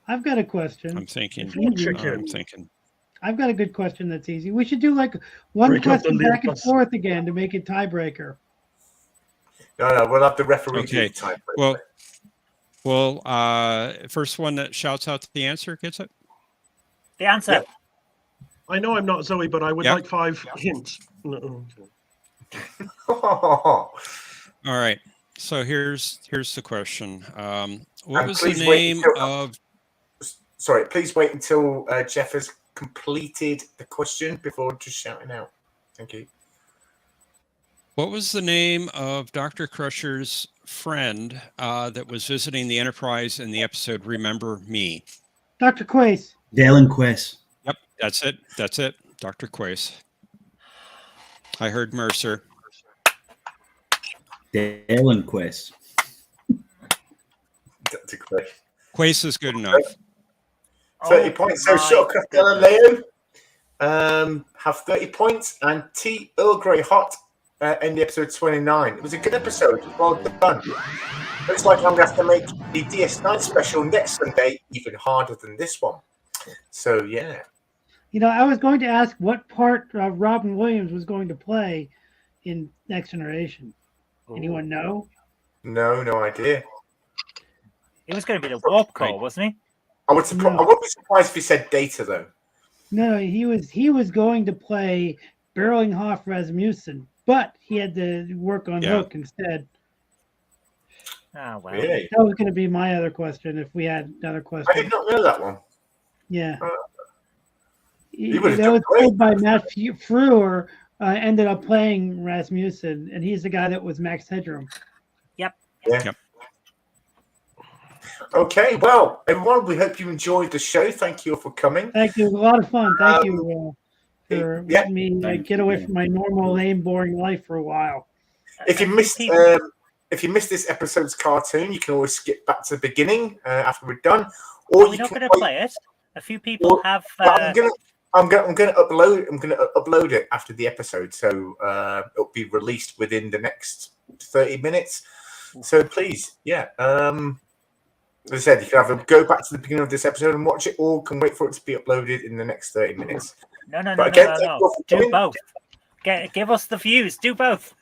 I've got a question. I'm thinking. Easy. I'm thinking. I've got a good question that's easy. We should do like one Break up the question back and Leopas. forth again to make it tiebreaker. No, we'll have the referee Okay. do the tiebreaker. Well, first one that shouts out the answer gets it. The answer. Yep. I know I'm not Zoe, but I would Yep. like 5 hints. No, okay. All right. So here's the question. What And was the please wait name until- of? Sorry, please wait until Jeff has completed the question before just shouting out. Thank you. What was the name of Dr. Crusher's friend that was visiting the Enterprise in the episode Remember Me? Dr. Quace. Dalen Quest. Yep, that's it. That's it. Dr. Quace. I heard Mercer. Dalen Quest. Dr. Quace. Quace is good enough. 30 points. So Shortcut Galileo have 30 points, and T. Earl Grey Hot in the episode 29. It was a good episode. Well done. Looks like I'm going to have to make the DS9 special next Sunday even harder than this one. So, yeah. You know, I was going to ask what part Robin Williams was going to play in Next Generation. Anyone know? No idea. He was going to be the warp core, wasn't he? I would be surprised if he said Data, though. No, he was going to play Berlinghoff Rasmussen, but he had to work on Hook instead. Ah, well. Really? That was going to be my other question if we had another question. I did not know that one. Yeah. He would have That done was great. played by Matt Frewer, ended up playing Rasmussen, and he's the guy that was Max Headroom. Yep. Yeah. Yep. Okay, well, everyone, we hope you enjoyed the show. Thank you all for coming. Thank you. It was a lot of fun. Thank you for yeah. letting me get away from my normal, lame, boring life for a while. If you missed this episode's cartoon, you can always skip back to the beginning after we're done, or We're you not can going to play it. A few people have. I'm gonna upload it after the episode, so it'll be released within the next 30 minutes. So please, yeah. As I said, you can either go back to the beginning of this episode and watch it, or can wait for it to be uploaded in the next 30 minutes. No. But again, thank you all for Do coming. both. Give us the views. Do both.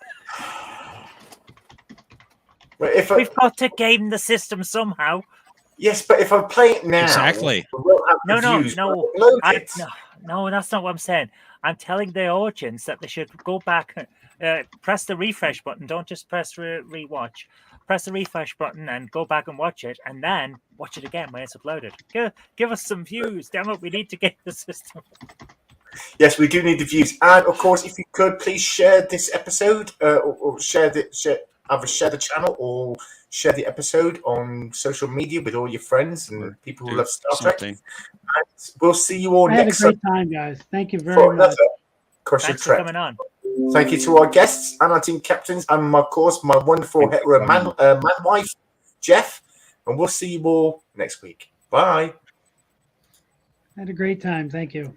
We've got to game the system somehow. Yes, but if I play it now, Exactly. we won't have the views when I upload it. No, that's not what I'm saying. I'm telling the audience that they should go back, press the refresh button. Don't just press rewatch. press the refresh button and go back and watch it, and then watch it again when it's uploaded. Give us some views. Damn it, we need to get the system. Yes, we do need the views. And of course, if you could please share this episode or share the channel or share the episode on social media with all your friends and people who love Star Trek. And we'll see you all I had next a great Sunday time, guys. Thank you for very much. another Crusher Thanks Trek. for coming on. Thank you to our guests and our team captains and, of course, my wonderful hetero man wife, Jeff. And we'll see you all next week. Bye. I had a great time. Thank you.